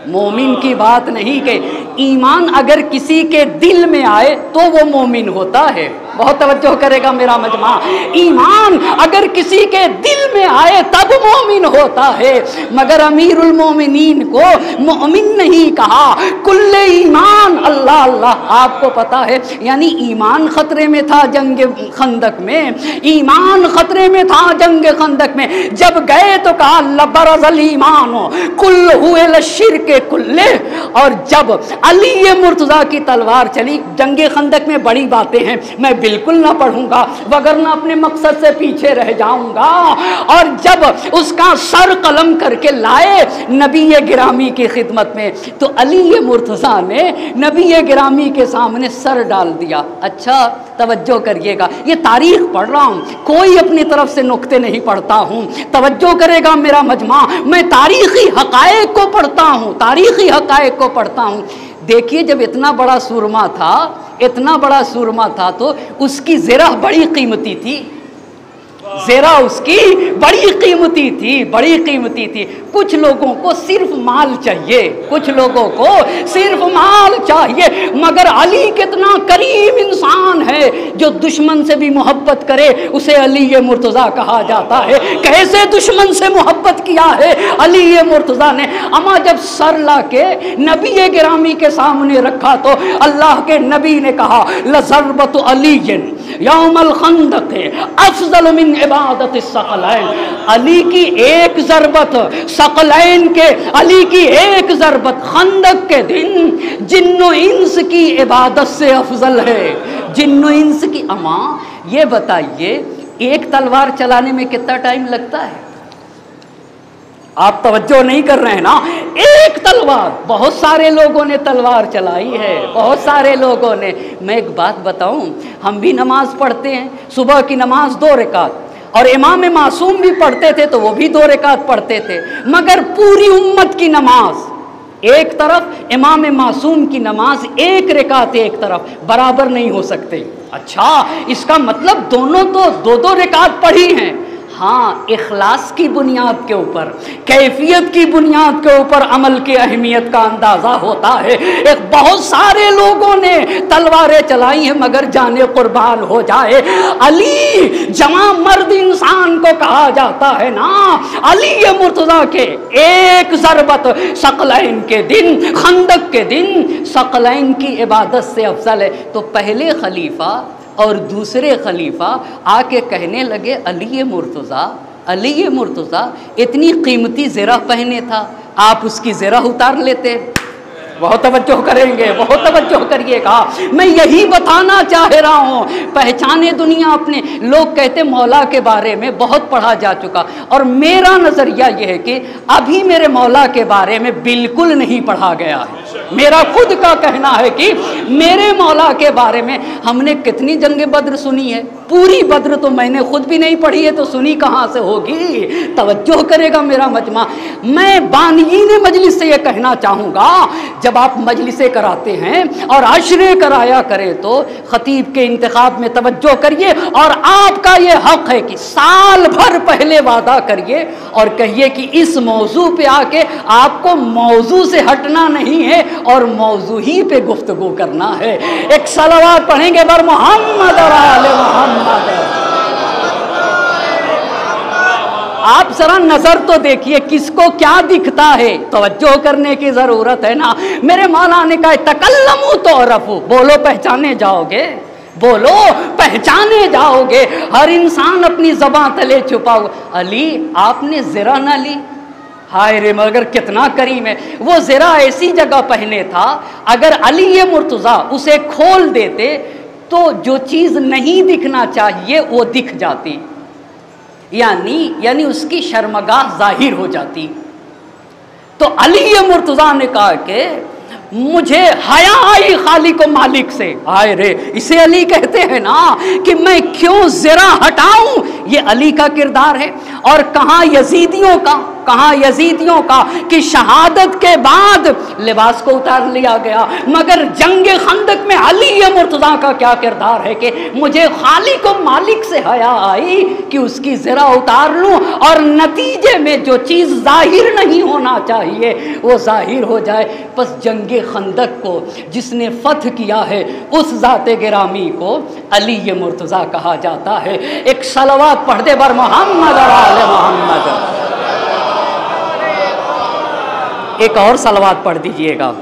मोमिन की बात नहीं कही। ईमान अगर किसी के दिल में आए तो वो मोमिन होता है। बहुत तवज्जो करेगा मेरा मजमा, ईमान अगर किसी के दिल में आए तब मोमिन होता है। मगर अमीरुल मोमिनीन को मोमिन नहीं कहा, कुल्ले ईमान। अल्लाह अल्लाह, आपको पता है यानी ईमान खतरे में था जंगे खंदक में, ईमान खतरे में था जंगे खंदक में। जब गए तो कहा लबरज़ल ईमानो कुल्लुहु इला शिर्के कुल्ले। और जब अली मुर्तज़ा की तलवार चली, जंगे खंदक में बड़ी बातें हैं, मैं बिल्कुल ना पढ़ूंगा वगरना अपने मकसद से पीछे रह जाऊंगा। और जब उसका सर कलम करके लाए नबी गिरामी की खिदमत में, तो अली मुर्तज़ा ने नबी गिरामी के सामने सर डाल दिया। अच्छा तवज्जो करिएगा, ये तारीख पढ़ रहा हूँ, कोई अपनी तरफ से नुक्ते नहीं पढ़ता हूँ। तवज्जो करेगा मेरा मजमा, मैं तारीखी हकायक को पढ़ता हूँ, तारीखी हकायक को पढ़ता हूँ। देखिए, जब इतना बड़ा सुरमा था, इतना बड़ा सुरमा था तो उसकी ज़रा बड़ी कीमती थी, ज़ेरा उसकी बड़ी कीमती थी, बड़ी कीमती थी। कुछ लोगों को सिर्फ माल चाहिए, कुछ लोगों को सिर्फ माल चाहिए, मगर अली कितना करीम इंसान है, जो दुश्मन से भी मोहब्बत करे उसे अली ये मुर्तज़ा कहा जाता है। कैसे दुश्मन से मोहब्बत किया है अली ये मुर्तज़ा ने। अमा जब सर ला के नबी गिरामी के सामने रखा तो अल्लाह के नबी ने कहा लज़रबतु अलीयन यौमल खंदक अफज़ल मिन इबादत सकलैन। अली की एक ज़रबत सकलैन के, अली की एक ज़रबत खंदक के दिन जिन्नो इंस की इबादत से अफजल है, जिन्नो इंस की। अमा ये बताइए एक तलवार चलाने में कितना टाइम लगता है? आप तवज्जो नहीं कर रहे हैं ना। एक तलवार, बहुत सारे लोगों ने तलवार चलाई है, बहुत सारे लोगों ने। मैं एक बात बताऊं, हम भी नमाज पढ़ते हैं, सुबह की नमाज 2 रकात, और इमाम मासूम भी पढ़ते थे तो वो भी 2 रकात पढ़ते थे, मगर पूरी उम्मत की नमाज एक तरफ, इमाम मासूम की नमाज 1 रकात एक तरफ, बराबर नहीं हो सकते। अच्छा, इसका मतलब दोनों तो 2-2 रकात पढ़ी हैं। हाँ, इखलास की बुनियाद के ऊपर, कैफियत की बुनियाद के ऊपर अमल की अहमियत का अंदाज़ा होता है। एक बहुत सारे लोगों ने तलवारें चलाई हैं मगर जाने कुर्बान हो जाए। अली जवां मर्द इंसान को कहा जाता है ना। अली ये मुर्तज़ा के एक ज़रबत सकलैन के दिन, खंदक के दिन सकलैन की इबादत से अफजल है। तो पहले खलीफा और दूसरे खलीफा आके कहने लगे अली ये मुर्तज़ा, अली ये मुर्तज़ा इतनी कीमती ज़रा पहने था, आप उसकी ज़रा उतार लेते। बहुत तवज्जो करेंगे, बहुत तवज्जो करिएगा। मैं यही बताना चाह रहा हूँ, पहचाने दुनिया अपने। लोग कहते मौला के बारे में बहुत पढ़ा जा चुका, और मेरा नज़रिया यह है कि अभी मेरे मौला के बारे में बिल्कुल नहीं पढ़ा गया है। मेरा खुद का कहना है कि मेरे मौला के बारे में हमने कितनी जंग बद्र सुनी है, पूरी बद्र तो मैंने खुद भी नहीं पढ़ी है, तो सुनी कहाँ से होगी। तवज्जो करेगा मेरा मजमा। मैं बानीन मजलिस से ये कहना चाहूँगा, जब आप मजलिसें कराते हैं और अशरे कराया करें तो खतीब के इंतखाब में तवज्जो करिए, और आपका ये हक है कि साल भर पहले वादा करिए और कहिए कि इस मौजू पे आके आपको मौजू से हटना नहीं है और मौजू ही पे गुफ्तगू करना है। एक सलावत पढ़ेंगे बर मोहम्मद और आले मोहम्मद। आप जरा नजर तो देखिए किसको क्या दिखता है, तवज्जो करने की जरूरत है ना। मेरे मौला ने कहा तकल्लमू तो रफू, बोलो पहचाने जाओगे, बोलो पहचाने जाओगे। हर इंसान अपनी ज़बां तले छुपाओ। अली आपने ज़रा ना ली, हाय रे मगर कितना करीम है। वो ज़रा ऐसी जगह पहने था, अगर अली ये मुर्तज़ा उसे खोल देते तो जो चीज़ नहीं दिखना चाहिए वो दिख जाती, यानी उसकी शर्मगाह जाहिर हो जाती। तो अली ये मुर्तज़ा ने कहा कि मुझे हया आई खालिक व मालिक से। आए रे, इसे अली कहते हैं ना कि मैं क्यों ज़रा हटाऊं, ये अली का किरदार है। और कहाँ यजीदियों का, कहाँ यजीदियों का कि शहादत के बाद लिबास को उतार लिया गया, मगर जंग खंदक में अली ये मुर्तज़ा का क्या किरदार है कि मुझे खालिक व मालिक से हया आई कि उसकी ज़रा उतार लूं और नतीजे में जो चीज़ जाहिर नहीं होना चाहिए वो जाहिर हो जाए। बस जंग खंदक को जिसने फतह किया है उस ज़ाते गिरामी को अली ये मुर्तज़ा कहा जाता है। एक सलावत पढ़ दे बर मोहम्मद और आले मोहम्मद। एक और सलावत पढ़ दीजिएगा।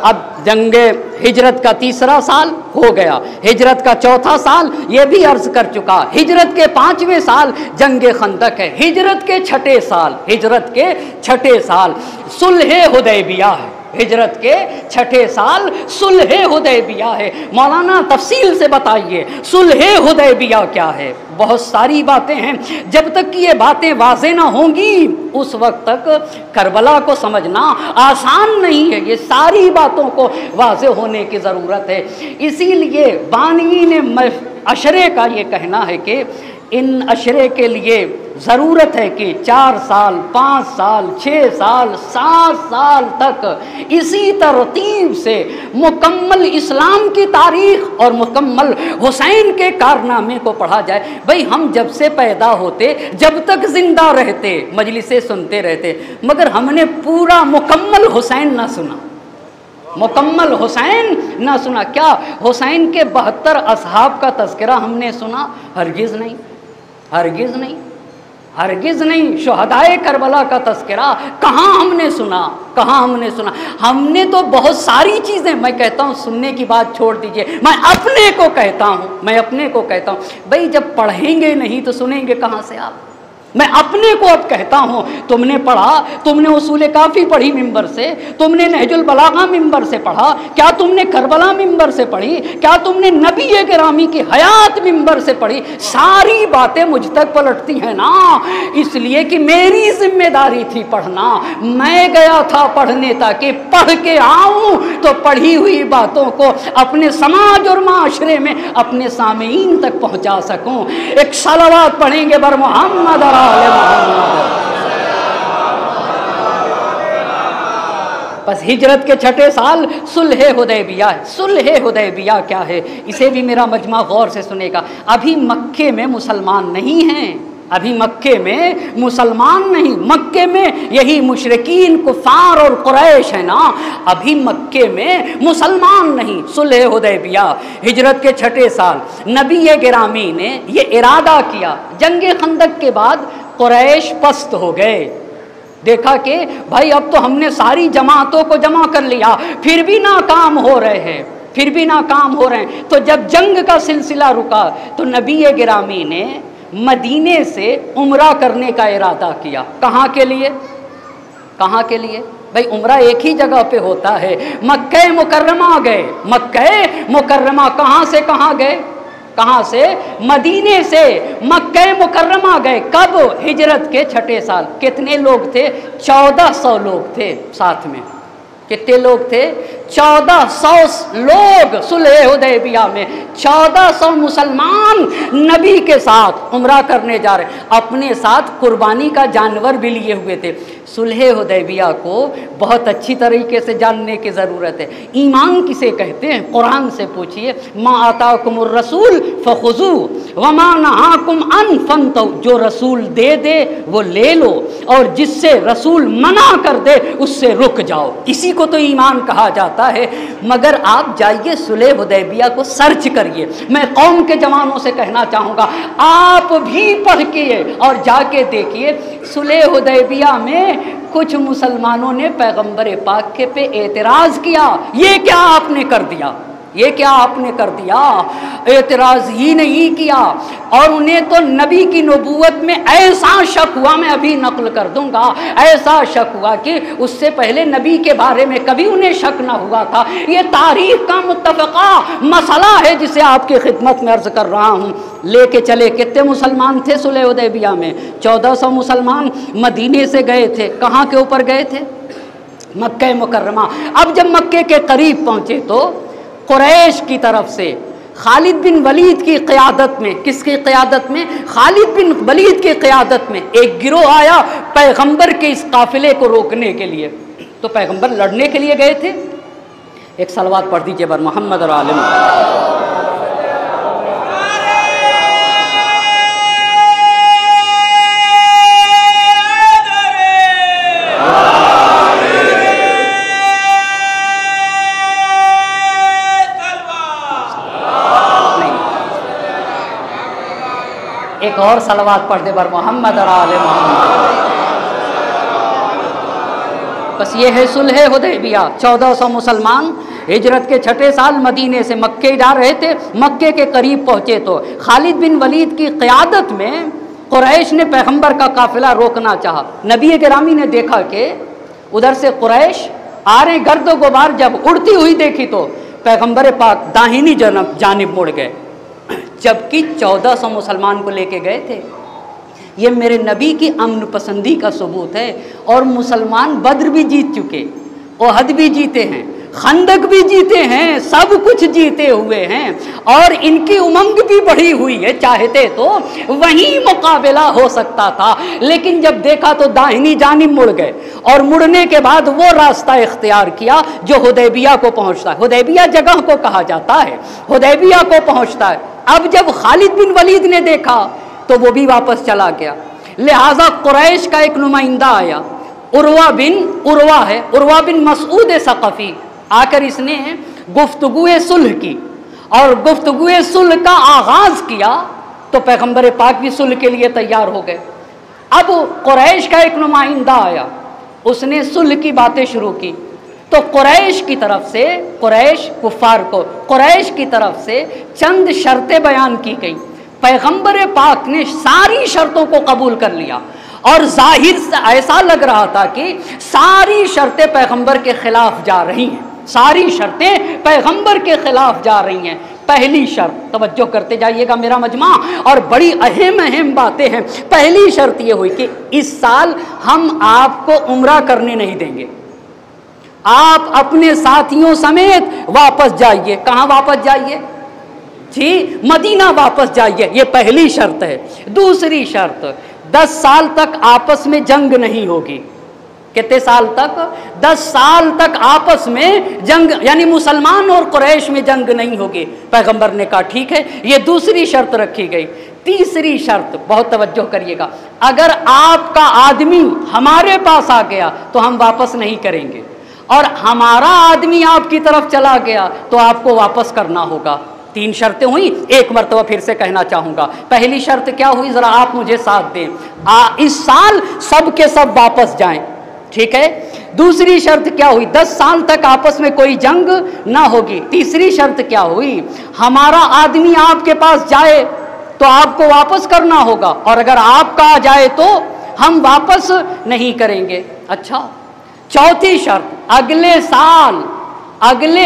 अब जंगे हिजरत का 3रा साल हो गया, हिजरत का 4था साल ये भी अर्ज कर चुका, हिजरत के 5वें साल जंगे खंदक है, हिजरत के 6ठे साल, हिजरत के 6ठे साल सुलहे हुदैबिया है, हिजरत के 6ठे साल सुलहे हुदैबिया है। मौलाना तफसील से बताइए सुलहे हुदैबिया क्या है। बहुत सारी बातें हैं, जब तक कि ये बातें वाज़े ना होंगी उस वक्त तक करबला को समझना आसान नहीं है। ये सारी बातों को वाज़े होने की ज़रूरत है। इसीलिए बानी ने अशरे का ये कहना है कि इन अशरे के लिए ज़रूरत है कि 4 साल, 5 साल, 6 साल, 7 साल तक इसी तरतीब से मुकम्मल इस्लाम की तारीख़ और मुकम्मल हुसैन के कारनामे को पढ़ा जाए। भाई हम जब से पैदा होते, जब तक ज़िंदा रहते, मजलिसें सुनते रहते, मगर हमने पूरा मुकम्मल हुसैन ना सुना, मुकम्मल हुसैन ना सुना। क्या हुसैन के 72 असहाब का तज़किरा हमने सुना? हरगिज़ नहीं, हरगिज़ नहीं, हरगिज़ नहीं। शुहदाए करबला का तज़किरा कहाँ हमने सुना, कहाँ हमने सुना? हमने तो बहुत सारी चीज़ें, मैं कहता हूँ सुनने की बात छोड़ दीजिए, मैं अपने को कहता हूँ, मैं अपने को कहता हूँ, भाई जब पढ़ेंगे नहीं तो सुनेंगे कहाँ से आप? मैं अपने को अब कहता हूँ, तुमने पढ़ा, तुमने उसूल काफ़ी पढ़ी मिंबर से, तुमने नहजुल बलागा मिंबर से पढ़ा, क्या तुमने करबला मिंबर से पढ़ी, क्या तुमने नबी गिरामी की हयात मिंबर से पढ़ी? सारी बातें मुझ तक पलटती हैं ना, इसलिए कि मेरी जिम्मेदारी थी पढ़ना। मैं गया था पढ़ने ताकि पढ़ के आऊँ तो पढ़ी हुई बातों को अपने समाज और माशरे में अपने सामीन तक पहुँचा सकूँ। एक सलावत पढ़ेंगे बर मोहम्मद बस। हिजरत के 6ठे साल सुलह हुदैबिया। सुलह हुदैबिया क्या है, इसे भी मेरा मजमा गौर से सुनेगा। अभी मक्के में मुसलमान नहीं हैं, अभी मक्के में मुसलमान नहीं, मक्के में यही मुशरिकीन कुफार और कुरैश है ना, अभी मक्के में मुसलमान नहीं। सुलह हुदैबिया, हिजरत के 6ठे साल नबी गिरामी ने ये इरादा किया। जंगे खंदक के बाद कुरैश पस्त हो गए, देखा कि भाई अब तो हमने सारी जमातों को जमा कर लिया, फिर भी नाकाम हो रहे हैं, फिर भी नाकाम हो रहे हैं। तो जब जंग का सिलसिला रुका तो नबी गिरामी ने मदीने से उम्रा करने का इरादा किया। कहाँ के लिए, कहाँ के लिए? भाई उम्रा एक ही जगह पे होता है, मक्के मुकर्रमा गए। मक्के मुकर्रमा कहाँ से कहाँ गए? कहाँ से? मदीने से मक्के मुकर्रमा गए। कब? हिजरत के 6ठे साल। कितने लोग थे? 1400 लोग थे साथ में। कितने लोग थे? 1400 लोग सुलह हुदैबिया में। 1400 मुसलमान नबी के साथ उम्रा करने जा रहे, अपने साथ कुर्बानी का जानवर भी लिए हुए थे। सुलह हुदैबिया को बहुत अच्छी तरीके से जानने की ज़रूरत है। ईमान किसे कहते हैं? कुरान से पूछिए। मा आताकुमुर रसूल फखुजू वमा नहाकुम अन फंतौ। जो रसूल दे दे वो ले लो, और जिससे रसूल मना कर दे उससे रुक जाओ। इसी को तो ईमान कहा जाता है। मगर आप जाइए सुलह हुदैबिया को सर्च करिए। मैं कौम के जवानों से कहना चाहूँगा, आप भी पढ़ के और जाके देखिए, सुलह हुदैबिया में कुछ मुसलमानों ने पैगंबर पाक के पे एतराज़ किया। ये क्या आपने कर दिया, ये क्या आपने कर दिया? एतराज़ ही नहीं किया, और उन्हें तो नबी की नबूवत में ऐसा शक हुआ, मैं अभी नकल कर दूंगा, ऐसा शक हुआ कि उससे पहले नबी के बारे में कभी उन्हें शक ना हुआ था। ये तारीख का मुत्तफ़क़ा मसला है जिसे आपकी खिदमत में अर्ज़ कर रहा हूँ। लेके चले, कितने मुसलमान थे सुलह हुदैबिया में? 1400 मुसलमान मदीने से गए थे। कहाँ के ऊपर गए थे? मक्के मुकर्रमा। अब जब मक्के के करीब पहुँचे तो कुरैश की तरफ से खालिद बिन वलीद की क़यादत में, किसकी क़यादत में? खालिद बिन वलीद की क़यादत में एक गिरोह आया पैगंबर के इस काफ़िले को रोकने के लिए। तो पैगंबर लड़ने के लिए गए थे। एक सलवात पढ़ दीजिए बर मोहम्मद और आले मोहम्मद। एक और सलवात पढ़ दे बर मोहम्मद और आले मोहम्मद। बस ये है सुलह हुदैबिया। 1400 मुसलमान हिजरत के 6ठे साल मदीने से मक्के जा रहे थे। मक्के के करीब पहुँचे तो खालिद बिन वलीद की क़यादत में कुरैश ने पैगंबर का काफ़िला रोकना चाहा। नबी गिरामी ने देखा कि उधर से कुरैश आ रहे, गर्द गुबार जब उड़ती हुई देखी तो पैगंबर पाक दाहिनी जानिब मुड़ गए, जबकि 1400 मुसलमान को लेके गए थे। ये मेरे नबी की अमन पसंदी का सबूत है। और मुसलमान बद्र भी जीत चुके, ओहद भी जीते हैं, खंदक भी जीते हैं, सब कुछ जीते हुए हैं और इनकी उमंग भी बढ़ी हुई है। चाहते तो वहीं मुकाबला हो सकता था, लेकिन जब देखा तो दाहिनी जानिब मुड़ गए और मुड़ने के बाद वो रास्ता इख्तियार किया जो हुदैबिया को पहुंचता है। हुदैबिया जगह को कहा जाता है, हुदैबिया को पहुंचता है। अब जब खालिद बिन वलीद ने देखा तो वो भी वापस चला गया। लिहाजा कुरैश का एक नुमाइंदा आया, उर्वा बिन मसूद सक़फ़ी, आकर इसने गुफ्तगुए सुलह की और गुफ्तगुए सुलह का आगाज किया तो पैगंबर पाक भी सुलह के लिए तैयार हो गए। अब कुरैश का एक नुमाइंदा आया, उसने सुलह की बातें शुरू की तो कुरैश की तरफ से, कुरैश कुफ़ार को कुरैश की तरफ से चंद शर्तें बयान की गई। पैगंबर पाक ने सारी शर्तों को कबूल कर लिया और जाहिर से ऐसा लग रहा था कि सारी शर्तें पैगंबर के खिलाफ जा रही हैं, सारी शर्तें पैगंबर के खिलाफ जा रही हैं। पहली शर्त, तवज्जो करते जाइएगा मेरा मजमा, और बड़ी अहम बातें हैं। पहली शर्त ये हुई कि इस साल हम आपको उम्रा करने नहीं देंगे, आप अपने साथियों समेत वापस जाइए। कहाँ वापस जाइए जी? मदीना वापस जाइए, ये पहली शर्त है। दूसरी शर्त, 10 साल तक आपस में जंग नहीं होगी। कितने साल तक? 10 साल तक आपस में जंग, यानी मुसलमान और कुरैश में जंग नहीं होगी। पैगंबर ने कहा ठीक है, ये दूसरी शर्त रखी गई। तीसरी शर्त, बहुत तवज्जो करिएगा, अगर आपका आदमी हमारे पास आ गया तो हम वापस नहीं करेंगे और हमारा आदमी आपकी तरफ चला गया तो आपको वापस करना होगा। 3 शर्तें हुई। एक मरतबा फिर से कहना चाहूँगा, पहली शर्त क्या हुई, ज़रा आप मुझे साथ दें, इस साल सब के सब वापस जाएं, ठीक है। दूसरी शर्त क्या हुई, 10 साल तक आपस में कोई जंग ना होगी। तीसरी शर्त क्या हुई, हमारा आदमी आपके पास जाए तो आपको वापस करना होगा और अगर आपका आ जाए तो हम वापस नहीं करेंगे। अच्छा, चौथी शर्त, अगले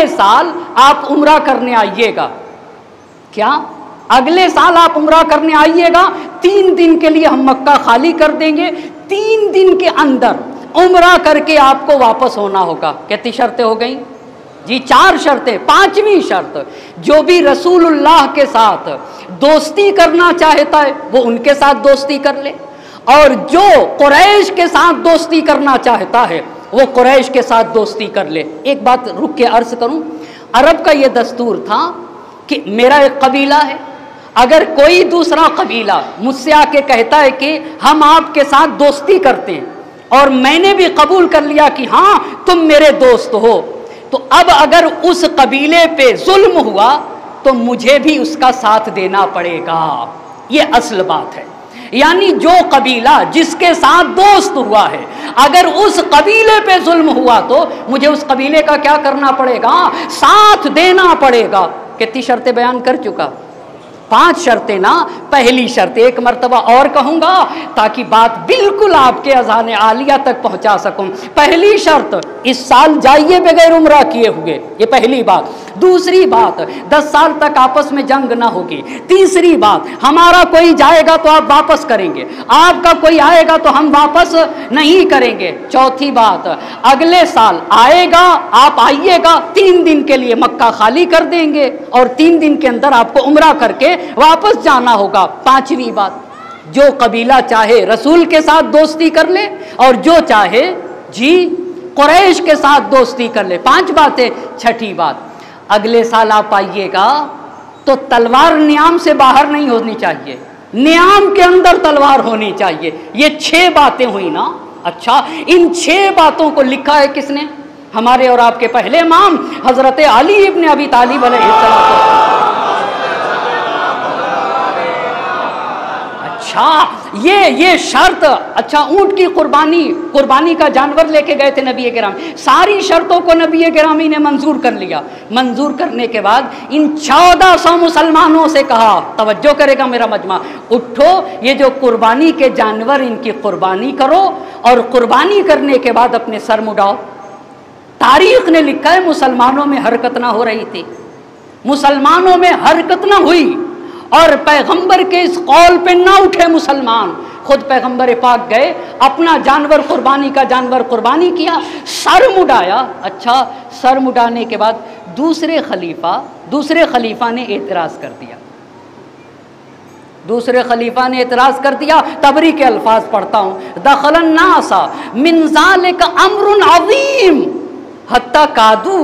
साल आप उम्रा करने आइएगा। क्या? अगले साल आप उम्रा करने आइएगा, 3 दिन के लिए हम मक्का खाली कर देंगे, 3 दिन के अंदर उम्रा करके आपको वापस होना होगा। कितनी शर्तें हो गई जी? 4 शर्तें। 5वीं शर्त, जो भी रसूलुल्लाह के साथ दोस्ती करना चाहता है वो उनके साथ दोस्ती कर ले और जो कुरैश के साथ दोस्ती करना चाहता है वो कुरैश के साथ दोस्ती कर ले। एक बात रुक के अर्ज करूं, अरब का ये दस्तूर था कि मेरा एक कबीला है, अगर कोई दूसरा कबीला मुझसे आके कहता है कि हम आपके साथ दोस्ती करते हैं और मैंने भी कबूल कर लिया कि हाँ तुम मेरे दोस्त हो, तो अब अगर उस कबीले पे जुल्म हुआ तो मुझे भी उसका साथ देना पड़ेगा। ये असल बात है। यानी जो कबीला जिसके साथ दोस्त हुआ है, अगर उस कबीले पे जुल्म हुआ तो मुझे उस कबीले का क्या करना पड़ेगा? साथ देना पड़ेगा। कितनी शर्तें बयान कर चुका? 5 शर्तें ना। पहली शर्त एक मर्तबा और कहूँगा ताकि बात बिल्कुल आपके अज़ान आलिया तक पहुँचा सकूँ। पहली शर्त, इस साल जाइए बगैर उम्रा किए हुए, ये पहली बात। दूसरी बात, 10 साल तक आपस में जंग ना होगी। तीसरी बात, हमारा कोई जाएगा तो आप वापस करेंगे, आपका कोई आएगा तो हम वापस नहीं करेंगे। चौथी बात, अगले साल आएगा, आप आइएगा, 3 दिन के लिए मक्का खाली कर देंगे और 3 दिन के अंदर आपको उम्रा करके वापस जाना होगा। 5वीं बात, जो कबीला चाहे रसूल के साथ दोस्ती कर ले और जो चाहे जी कुरैश के साथ दोस्ती कर ले। 5 बातें। 6ठी बात, अगले साल आप आइएगा तो तलवार नियाम से बाहर नहीं होनी चाहिए, नियाम के अंदर तलवार होनी चाहिए। ये 6 बातें हुई ना। अच्छा, इन 6 बातों को लिखा है किसने? हमारे और आपके पहले इमाम हजरत अली इब्न अबी तालिब अलैहिस्सलाम। अच्छा, ये शर्त। अच्छा, ऊंट की कुर्बानी का जानवर लेके गए थे नबी गिरामी, सारी शर्तों को नबी गिरामी ने मंजूर कर लिया। मंजूर करने के बाद इन 1400 मुसलमानों से कहा, तवज्जो करेगा मेरा मजमा, उठो, ये जो कुर्बानी के जानवर इनकी कुर्बानी करो और कुर्बानी करने के बाद अपने सर मुड़ाओ। तारीख ने लिखा है मुसलमानों में हरकत ना हो रही थी, मुसलमानों में हरकत ना हुई और पैगंबर के इस कौल पे ना उठे मुसलमान। खुद पैगंबर पाक गए, अपना जानवर कुर्बानी का जानवर कुर्बानी किया, सर मुड़ाया। अच्छा, सर मुड़ाने के बाद दूसरे खलीफा ने एतराज़ कर दिया। दूसरे खलीफा ने एतराज़ कर दिया। तबरी के अल्फाज पढ़ता हूँ, दखलन नासा मिन ज़ालिका अम्रुन अज़ीम हत्ता कादू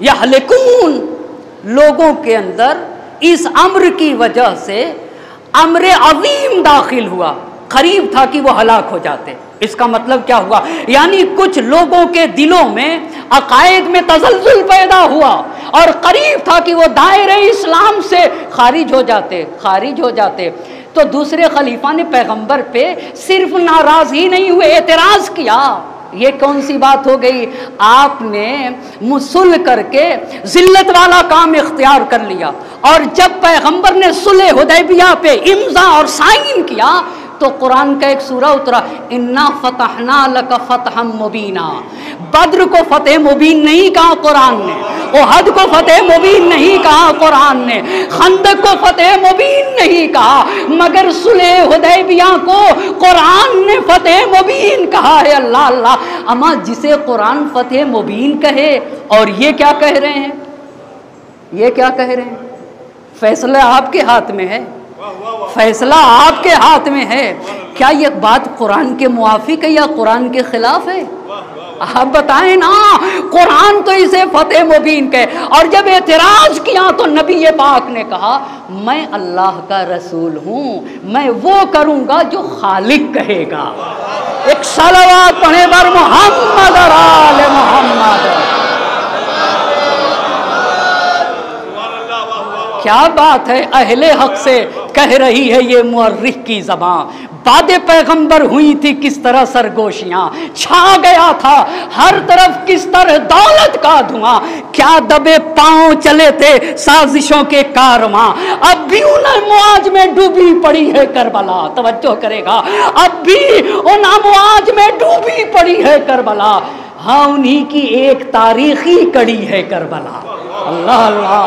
यहलिकून। लोगों के अंदर इस अम्र की वजह से अम्र अज़ीम दाखिल हुआ, करीब था कि वो हलाक हो जाते। इसका मतलब क्या हुआ? यानी कुछ लोगों के दिलों में अकायद में तज़ल्ज़ुल पैदा हुआ और करीब था कि वो दायरे इस्लाम से खारिज हो जाते। तो दूसरे खलीफा ने पैगंबर पे सिर्फ नाराज़ ही नहीं हुए, एतराज़ किया। ये कौन सी बात हो गई? आपने मुसुल करके जिल्लत वाला काम इख्तियार कर लिया। और जब पैगंबर ने सुलह हुदैबिया पे इम्ज़ा और साइन किया तो कुरान का एक सूरा उतरा, इन्ना फतहना लका फतहम मुबीना। बद्र को फतेह मुबीन नहीं कहा कुरान ने, ओहद को फतेह मुबीन नहीं कहा कुरान ने, खंदक को फतेह मुबीन नहीं कहा, मगर सुलह हुदैबिया को कुरान ने फतेह मुबीन कहा है। अल्लाह अल्लाह। अमा जिसे कुरान फतेह मुबीन कहे और ये क्या कह रहे हैं? ये क्या कह रहे हैं? फैसला आपके हाथ में है, फैसला आपके हाथ में है। क्या ये बात कुरान के मुआफिक है या कुरान के खिलाफ है? आप बताएं ना। कुरान तो इसे फतेह मुबीन कहे। और जब एतराज किया तो नबी पाक ने कहा, मैं अल्लाह का रसूल हूँ, मैं वो करूँगा जो खालिक कहेगा। एक सलावत पढ़े बर मोहम्मद और आले मोहम्मद। क्या बात है, अहले हक से कह रही है ये मुअर्रिख की ज़बान। बादे पैगंबर हुई थी किस तरह सरगोशियाँ, छा गया था हर तरफ किस तरह दौलत का धुआं। क्या दबे पांव चले थे साजिशों के कारवां, अब भी उन अमवाज में डूबी पड़ी है करबला। तवज्जो करेगा, अब भी उन अमवाज में डूबी पड़ी है करबला। हाँ, उन्हीं की एक तारीखी कड़ी है करबला। अल्लाह अल्लाह।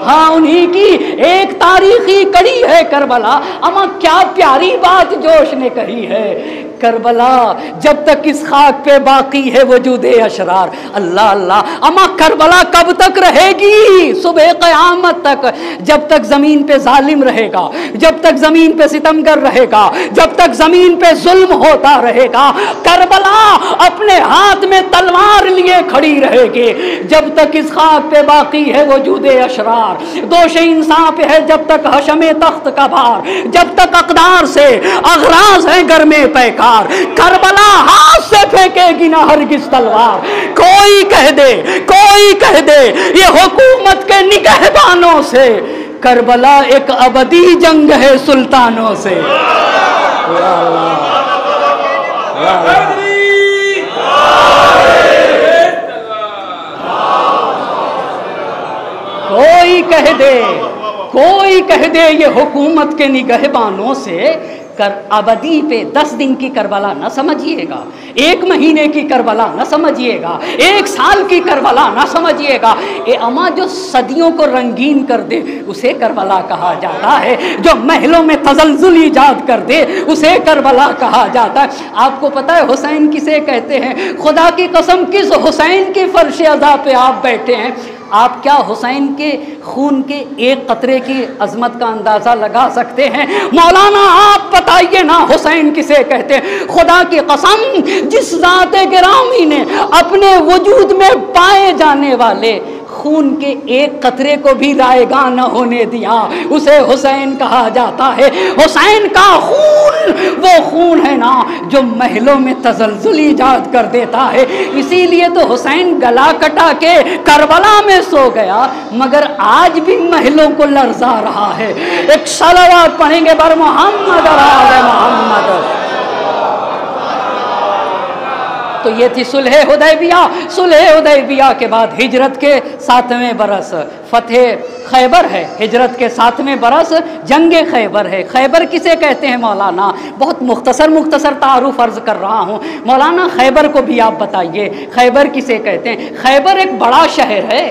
हाँ, उन्हीं की एक तारीखी कड़ी है करबला। अमा क्या प्यारी बात जोश ने कही है। करबला जब तक इस खाक पे बाकी है वजूदे अशरार। अल्लाह अल्लाह। अमा करबला कब तक रहेगी? सुबह क़यामत तक। जब तक ज़मीन पे जालिम रहेगा, जब तक ज़मीन पे सितमगर रहेगा, जब तक ज़मीन पे जुल्म होता रहेगा, करबला अपने हाथ में तलवार लिए खड़ी रहेगी। जब तक इस खाक पे बाकी है वजूदे अशरार, दोष इंसान पे है जब तक हशमे तख्त का भार, जब तक अक़दार से अग़राज़ है घर में पैकार, करबला हाथ से फेंकेगी ना हरगिज़ तलवार। कोई कह दे ये हुकूमत के निगहबानों से, करबला एक अबदी जंग है सुल्तानों से। कोई कह दे ये हुकूमत के निगहबानों से, कर अबदी पे 10 दिन की करबला न समझिएगा, 1 महीने की करबला न समझिएगा, 1 साल की करबला न समझिएगा। ये अमा जो सदियों को रंगीन कर दे उसे करबला कहा जाता है, जो महलों में तज़ल्ज़ुल ईजाद कर दे उसे करबला कहा जाता है। आपको पता है हुसैन किसे कहते हैं? खुदा की कसम किस हुसैन की फर्श अज़ा पे आप बैठे हैं? आप क्या हुसैन के खून के एक कतरे की अजमत का अंदाज़ा लगा सकते हैं? मौलाना आप बताइए ना हुसैन किसे कहते हैं? खुदा की कसम जिस ज़ाते गिरामी ने अपने वजूद में पाए जाने वाले खून के एक कतरे को भी रायगा न होने दिया उसे हुसैन कहा जाता है। हुसैन का खून वो खून है ना जो महलों में तज़ल्ज़ुल ईजाद कर देता है। इसीलिए तो हुसैन गला कटा के करबला में सो गया, मगर आज भी महलों को लर्ज़ा रहा है। एक सलावत पढ़ेंगे बर मोहम्मद और आले मोहम्मद। तो ये थी सुलह हुदैबिया। सुलह हुदैबिया के बाद हिजरत के 7वें बरस फतेह खैबर है। हिजरत के 7वें बरस जंग खैबर है। खैबर किसे कहते हैं मौलाना? बहुत मुख्तसर तारुफ अर्ज़ कर रहा हूँ। मौलाना खैबर को भी आप बताइए, खैबर किसे कहते हैं? खैबर एक बड़ा शहर है,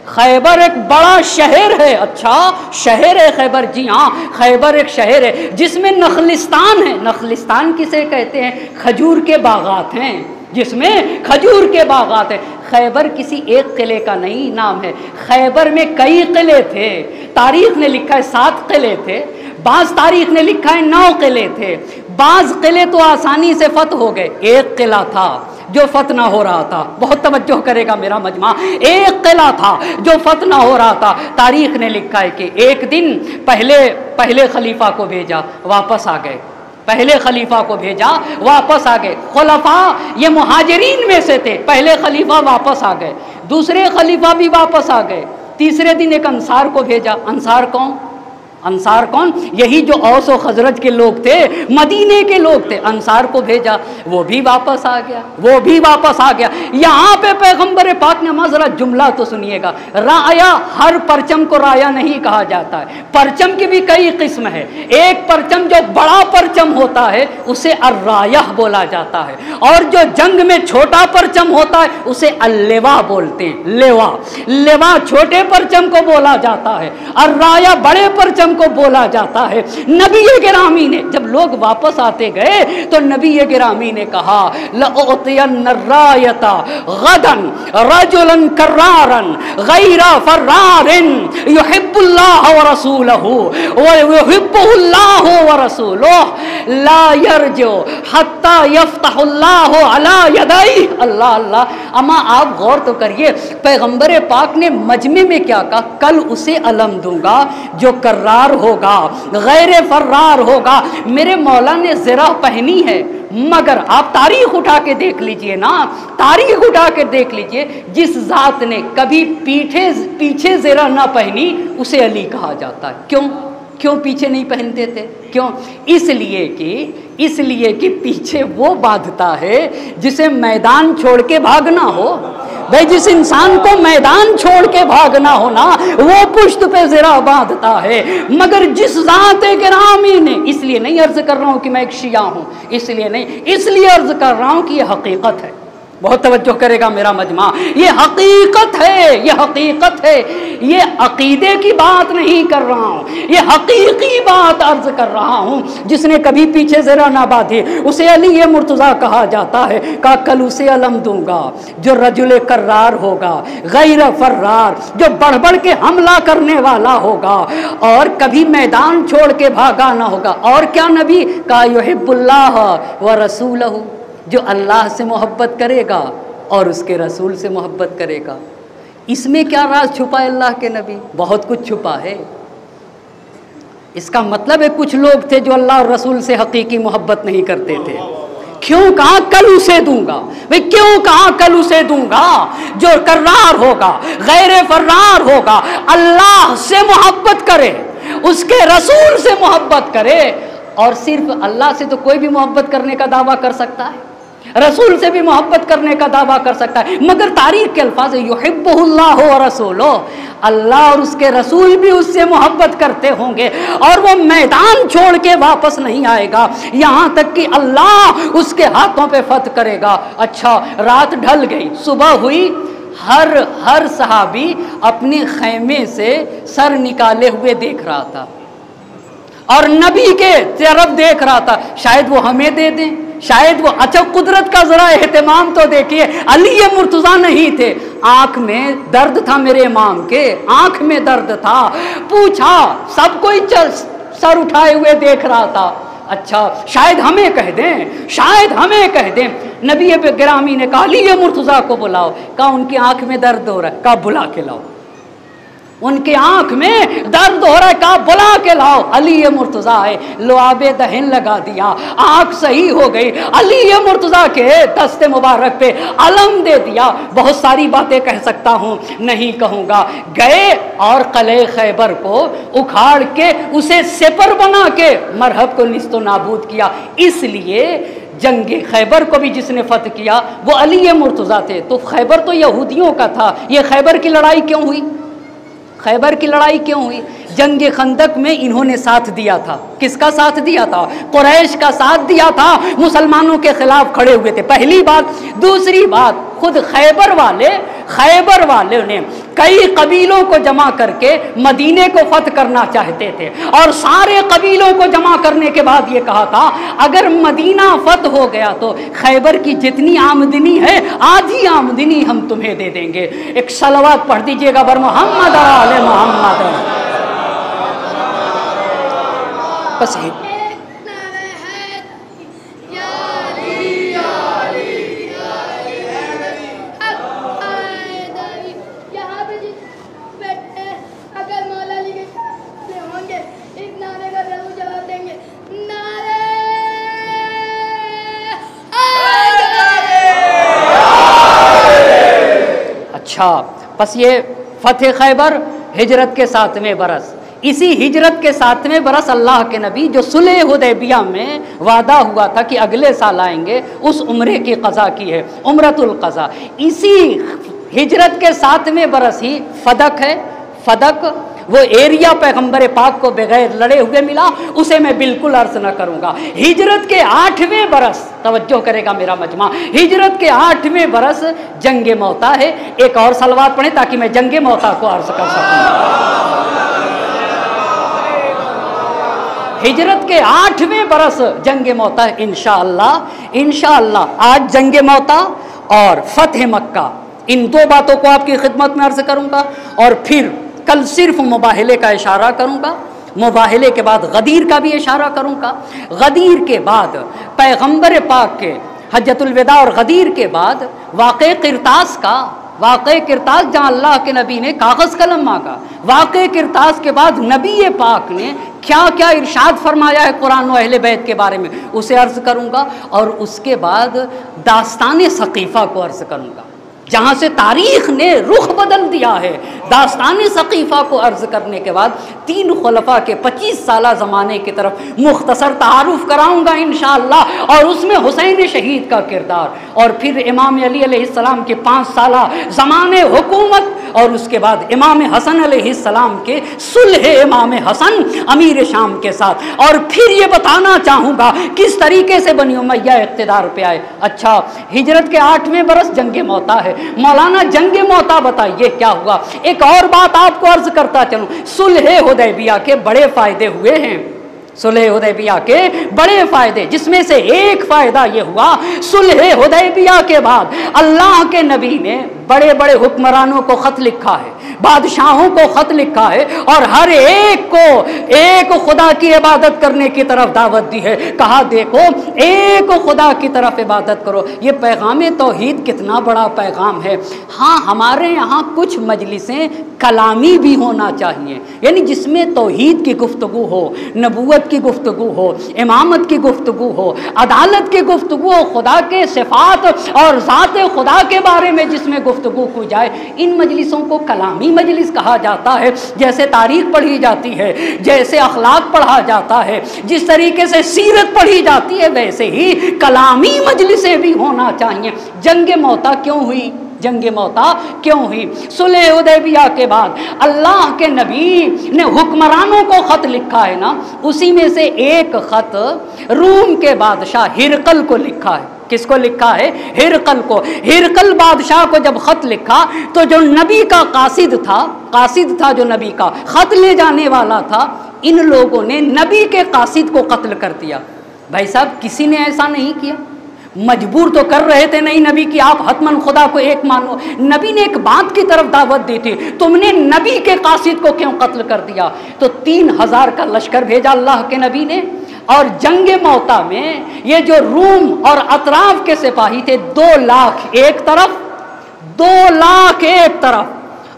खैबर एक बड़ा शहर है। अच्छा, शहर है खैबर? जी हाँ, खैबर एक शहर है जिसमें नखलिस्तान है। नखलिस्तान किसे कहते हैं? खजूर के बागात हैं, जिसमें खजूर के बागात हैं। खैबर किसी एक किले का नहीं नाम है, खैबर में कई किले थे। तारीख ने लिखा है 7 किले थे, बाज़ तारीख ने लिखा है 9 किले थे। बाज़ किले तो आसानी से फतह हो गए, एक किला था जो फतह ना हो रहा था। बहुत तवज्जो करेगा मेरा मजमा, एक किला था जो फतह ना हो रहा था। तारीख ने लिखा है कि एक दिन पहले खलीफा को भेजा, वापस आ गए। पहले खलीफा को भेजा, वापस आ गए। खुलफा ये मुहाजिरीन में से थे, पहले खलीफा वापस आ गए, दूसरे खलीफा भी वापस आ गए। तीसरे दिन एक अंसार को भेजा। अंसार कौन? अंसार कौन? यही जो औस और खजरज के लोग थे, मदीने के लोग थे। अंसार को भेजा, वो भी वापस आ गया, वो भी वापस आ गया। यहाँ पे पैगंबर पाक ने मजरा जुमला तो सुनिएगा, राया, हर परचम को राया नहीं कहा जाता है। परचम की भी कई किस्म है। एक परचम जो बड़ा परचम होता है उसे अर्रायह बोला जाता है, और जो जंग में छोटा परचम होता है उसे अल्लेवा बोलते हैं। लेवा, लेवा छोटे परचम को बोला जाता है, अर्राया बड़े परचम को बोला जाता है। नबी गिरामी ने जब लोग वापस आते गए तो नबी गिरामी ने कहा, लउतियन रायता गदन रजुलन कर्रारन गैरा फर्रारिन युहिब्बुल्लाह व रसूलहु व युहिब्बुहुल्लाह व रसूलुहु ला यरजु हत्ता यफ्तहुल्लाह अला यदैहि। अल्लाह अल्लाह। अम्मा आप गौर तो करिए, पैगंबर पाक ने मजमे में क्या कहा? कल उसे अलम दूंगा जो कर्रार होगा, गैर फर्रार होगा। मेरे मौला ने ज़रा पहनी है, मगर आप तारीख उठा के देख लीजिए ना, तारीख उठा के देख लीजिए, जिस जात ने कभी पीछे ज़रा ना पहनी उसे अली कहा जाता है। क्यों? क्यों पीछे नहीं पहनते थे? क्यों? इसलिए कि पीछे वो बांधता है जिसे मैदान छोड़ के भागना हो। भाई जिस इंसान को मैदान छोड़ के भागना हो ना, वो पुश्त पे ज़रा बांधता है। मगर जिस ज़ात गिरामी ने, इसलिए नहीं अर्ज कर रहा हूँ कि मैं एक शिया हूँ, इसलिए नहीं, इसलिए अर्ज कर रहा हूँ कि यह हकीकत है। बहुत तवज्जो करेगा मेरा मजमा, ये हकीकत है, ये हकीकत है। ये अकीदे की बात नहीं कर रहा हूँ, ये हकीकी बात अर्ज कर रहा हूँ। जिसने कभी पीछे ज़रा ना बांधी उसे अली ये मुर्तज़ा कहा जाता है। का कल उसे अलम दूंगा जो रजुल कर्रार होगा, गैर फर्रार, जो बढ़ बढ़ के हमला करने वाला होगा और कभी मैदान छोड़ के भागा ना होगा। और क्या नबी का? युहिब्बुल्लाह व रसूलहु, जो अल्लाह से मोहब्बत करेगा और उसके रसूल से मोहब्बत करेगा। इसमें क्या राज छुपा है अल्लाह के नबी? बहुत कुछ छुपा है। इसका मतलब है कुछ लोग थे जो अल्लाह और रसूल से हकीकी मोहब्बत नहीं करते थे। क्यों कहा कल उसे दूंगा? भाई क्यों कहा कल उसे दूंगा जो कर्रार होगा, गैर फर्रार होगा, अल्लाह से मोहब्बत करे, उसके रसूल से मोहब्बत करे। और सिर्फ अल्लाह से तो कोई भी मोहब्बत करने का दावा कर सकता है, रसूल से भी मोहब्बत करने का दावा कर सकता है, मगर तारीख के अल्फाज युहिब्बुहुल्लाह व रसूलुहु, अल्लाह और उसके रसूल भी उससे मोहब्बत करते होंगे और वो मैदान छोड़ के वापस नहीं आएगा यहाँ तक कि अल्लाह उसके हाथों पे फतह करेगा। अच्छा, रात ढल गई, सुबह हुई, हर सहाबी अपने खैमे से सर निकाले हुए देख रहा था और नबी के तरफ देख रहा था, शायद वो हमें दे दें, शायद वो। अच्छा, कुदरत का जरा एहतमाम तो देखिए, अली ये मुर्तज़ा नहीं थे, आंख में दर्द था मेरे इमाम के, आंख में दर्द था। पूछा, सब कोई सर उठाए हुए देख रहा था। अच्छा, शायद हमें कह दें, शायद हमें कह दें। नबी गिरामी ने कहा, अली ये मुर्तज़ा को बुलाओ। कहा उनकी आंख में दर्द हो रहा है। कहा बुला के लाओ। उनके आंख में दर्द हो रहा है, कहा बुला के लाओ। अली ये मुर्तज़ा है, लुआबे दहन लगा दिया, आंख सही हो गई। अली ये मुर्तज़ा के दस्ते मुबारक पे अलम दे दिया। बहुत सारी बातें कह सकता हूँ, नहीं कहूँगा। गए और किले खैबर को उखाड़ के उसे सिपर बना के मरहब को निस्तो नाबूद किया। इसलिए जंग खैबर को भी जिसने फतह किया वो अली ये मुर्तज़ा थे। तो खैबर तो यहूदियों का था। ये खैबर की लड़ाई क्यों हुई? खैबर की लड़ाई क्यों हुई? जंग खंदक में इन्होंने साथ दिया था। किसका साथ दिया था? कुरैश का साथ दिया था, मुसलमानों के खिलाफ खड़े हुए थे, पहली बात। दूसरी बात, खुद खैबर वाले ने कई कबीलों को जमा करके मदीने को फतह करना चाहते थे, और सारे कबीलों को जमा करने के बाद ये कहा था अगर मदीना फतह हो गया तो खैबर की जितनी आमदनी है आधी आमदनी हम तुम्हें दे देंगे। एक सलवात पढ़ दीजिएगा बर मोहम्मद आले मोहम्मद। बस अच्छा, बस ये फतेह खैबर हिजरत के 7वें बरस, इसी हिजरत के 7वें बरस अल्लाह के नबी जो सुलह हुदैबिया में वादा हुआ था कि अगले साल आएंगे, उस उम्रे की क़ज़ा की है, उम्रतुल क़ज़ा। इसी हिजरत के 7वें बरस ही फदक है। फदक वो एरिया पैगंबर पाक को बगैर लड़े हुए मिला, उसे मैं बिल्कुल अर्ज न करूँगा। हिजरत के 8वें बरस, तवज्जो करेगा मेरा मजमा, हिजरत के 8वें बरस जंग मौता है। एक और सलवात पढ़े ताकि मैं जंग मौता को अर्ज कर सकूँ। हिजरत के 8वें बरस जंग मौता है। इंशाअल्लाह आज जंग मौता और फतेह मक्का, इन दो बातों को आपकी खिदमत में अर्ज करूँगा, और फिर कल सिर्फ मुबाहले का इशारा करूँगा, मुबाहले के बाद गदीर का भी इशारा करूँगा, गदीर के बाद पैगंबर पाक के हज्जतुल विदा और गदीर के बाद वाक़े किरतास का, वाक़े किरतास जहाँ अल्लाह के नबी ने कागज़ कलम मांगा, वाक़े किरतास के बाद नबी पाक ने क्या क्या इरशाद फरमाया है कुरान व अहले बैत के बारे में, उसे अर्ज़ करूँगा, और उसके बाद दास्तान सक़ीफ़ा को अर्ज़ करूँगा, जहाँ से तारीख़ ने रुख बदल दिया है। दास्तान सक़ीफ़ा को अर्ज़ करने के बाद 3 खुलफ़ा के 25 साला ज़माने की तरफ मुख्तसर तारुफ़ कराऊँगा इंशाअल्लाह, और उसमें हुसैन शहीद का किरदार, और फिर इमाम अली अलैहिस्सलाम के 5 साला ज़माने हुकूमत, और उसके बाद इमाम हसन अलैहिस्सलाम के सुलह इमाम हसन अमीर शाम के साथ, और फिर ये बताना चाहूँगा किस तरीके से बनी उमैया इक़्तिदार पे आए। अच्छा, हिजरत के 8वें बरस जंग मौता है। मौलाना जंग मौता बताइए क्या हुआ। एक और बात आपको अर्ज करता चलूं, सुलह हुदैबिया के बड़े फायदे हुए हैं, सुलह हुदैबिया के बड़े फायदे, जिसमें से एक फायदा ये हुआ, सुलह हुदैबिया के बाद अल्लाह के नबी ने बड़े बड़े हुक्मरानों को खत लिखा है, बादशाहों को खत लिखा है, और हर एक को एक खुदा की इबादत करने की तरफ दावत दी है। कहा देखो एक खुदा की तरफ इबादत करो। ये पैगाम तौहीद कितना बड़ा पैगाम है। हाँ, हमारे यहाँ कुछ मजलिसें कलामी भी होना चाहिए, यानी जिसमें तौहीद की गुफ्तगू हो, नबूवत की गुफ्तगू हो, इमामत की गुफ्तगू हो, अदालत की गुफ्तगू हो, खुदा के सिफात और ज़ात खुदा के बारे में जिसमें गुफ्तगू की जाए, इन मजलिसों को कलामी मजलिस कहा जाता है। जैसे तारीख पढ़ी जाती है, जैसे अखलाक पढ़ा जाता है, जिस तरीके से सीरत पढ़ी जाती है, वैसे ही कलामी मजलिसें भी होना चाहिए। जंग मौता क्यों हुई? जंग मौता क्यों हुई? सुलह हुदैबिया के बाद अल्लाह के नबी ने हुक्मरानों को ख़त लिखा है ना, उसी में से एक ख़त रूम के बादशाह हिरकल को लिखा है। किसको लिखा है? हिरकल को। हिरकल बादशाह को जब ख़त लिखा तो जो नबी का कासिद था जो नबी का ख़त ले जाने वाला था, इन लोगों ने नबी के कासिद को कत्ल कर दिया। भाई साहब, किसी ने ऐसा नहीं किया, मजबूर तो कर रहे थे नहीं नबी की आप हतमन खुदा को एक मानो। नबी ने एक बात की तरफ दावत दी थी, तुमने नबी के कासिद को क्यों कत्ल कर दिया? तो 3000 का लश्कर भेजा अल्लाह के नबी ने, और जंग मौता में ये जो रूम और अतराफ के सिपाही थे 2 लाख एक तरफ, 2 लाख एक तरफ,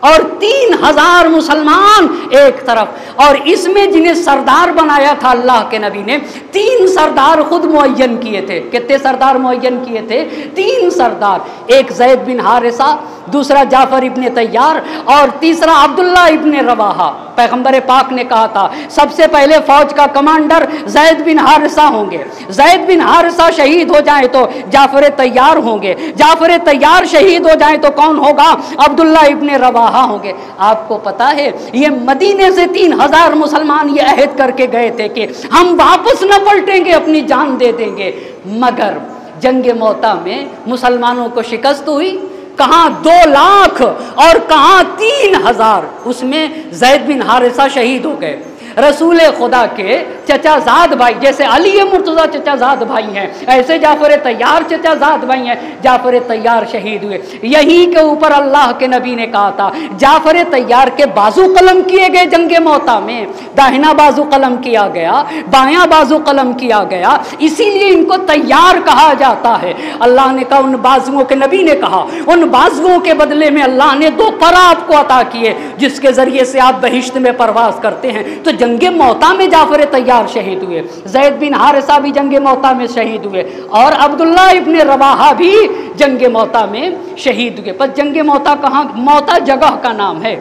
और 3000 मुसलमान एक तरफ। और इसमें जिन्हें सरदार बनाया था अल्लाह के नबी ने, 3 सरदार खुद मुअय्यन किए थे। कितने सरदार मुअय्यन किए थे? 3 सरदार। एक ज़ैद बिन हारिसा, दूसरा जाफर इब्ने तैयार और तीसरा अब्दुल्ला इब्ने रवाहा। पैगंबर पाक ने कहा था सबसे पहले फौज का कमांडर ज़ैद बिन हारिसा होंगे, ज़ैद बिन हारिसा शहीद हो जाए तो जाफर तैयार होंगे, जाफर तैयार शहीद हो जाए तो कौन होगा? अब्दुल्ला इब्ने रवाहा होंगे। आपको पता है ये मदीने से 3000 मुसलमान ये अहद करके गए थे कि हम वापस न पलटेंगे, अपनी जान दे देंगे, मगर जंग मौता में मुसलमानों को शिकस्त हुई। कहाँ 2 लाख और कहाँ 3000, उसमें ज़ैद बिन हारिसा शहीद हो गए। रसूल खुदा के चचाजाद भाई, जैसे अली मुर्तज़ा चचाजाद भाई हैं, ऐसे जाफर तैयार चचाजाद भाई हैं, जाफर तैयार शहीद हुए। यहीं के ऊपर अल्लाह के नबी ने कहा था जाफर तैयार के बाजू कलम किए गए जंग मौता में, दाहिना बाजू कलम किया गया, बायां बाजू कलम किया गया, इसीलिए इनको तैयार कहा जाता है। अल्लाह ने कहा, उन बाजुओं के नबी ने कहा उन बाजुओं के बदले में अल्लाह ने 2 पर आपको अता किए जिसके ज़रिए से आप बहिश्त में परवास करते हैं। तो जंगे मौता में जाफर तैयार शहीद हुए, ज़ैद बिन हारिसा भी जंगे मौता में शहीद हुए और अब्दुल्ला इब्ने रवाहा भी जंगे मौता में शहीद हुए। पर जंगे मौता कहाँ? मौता जगह का नाम है,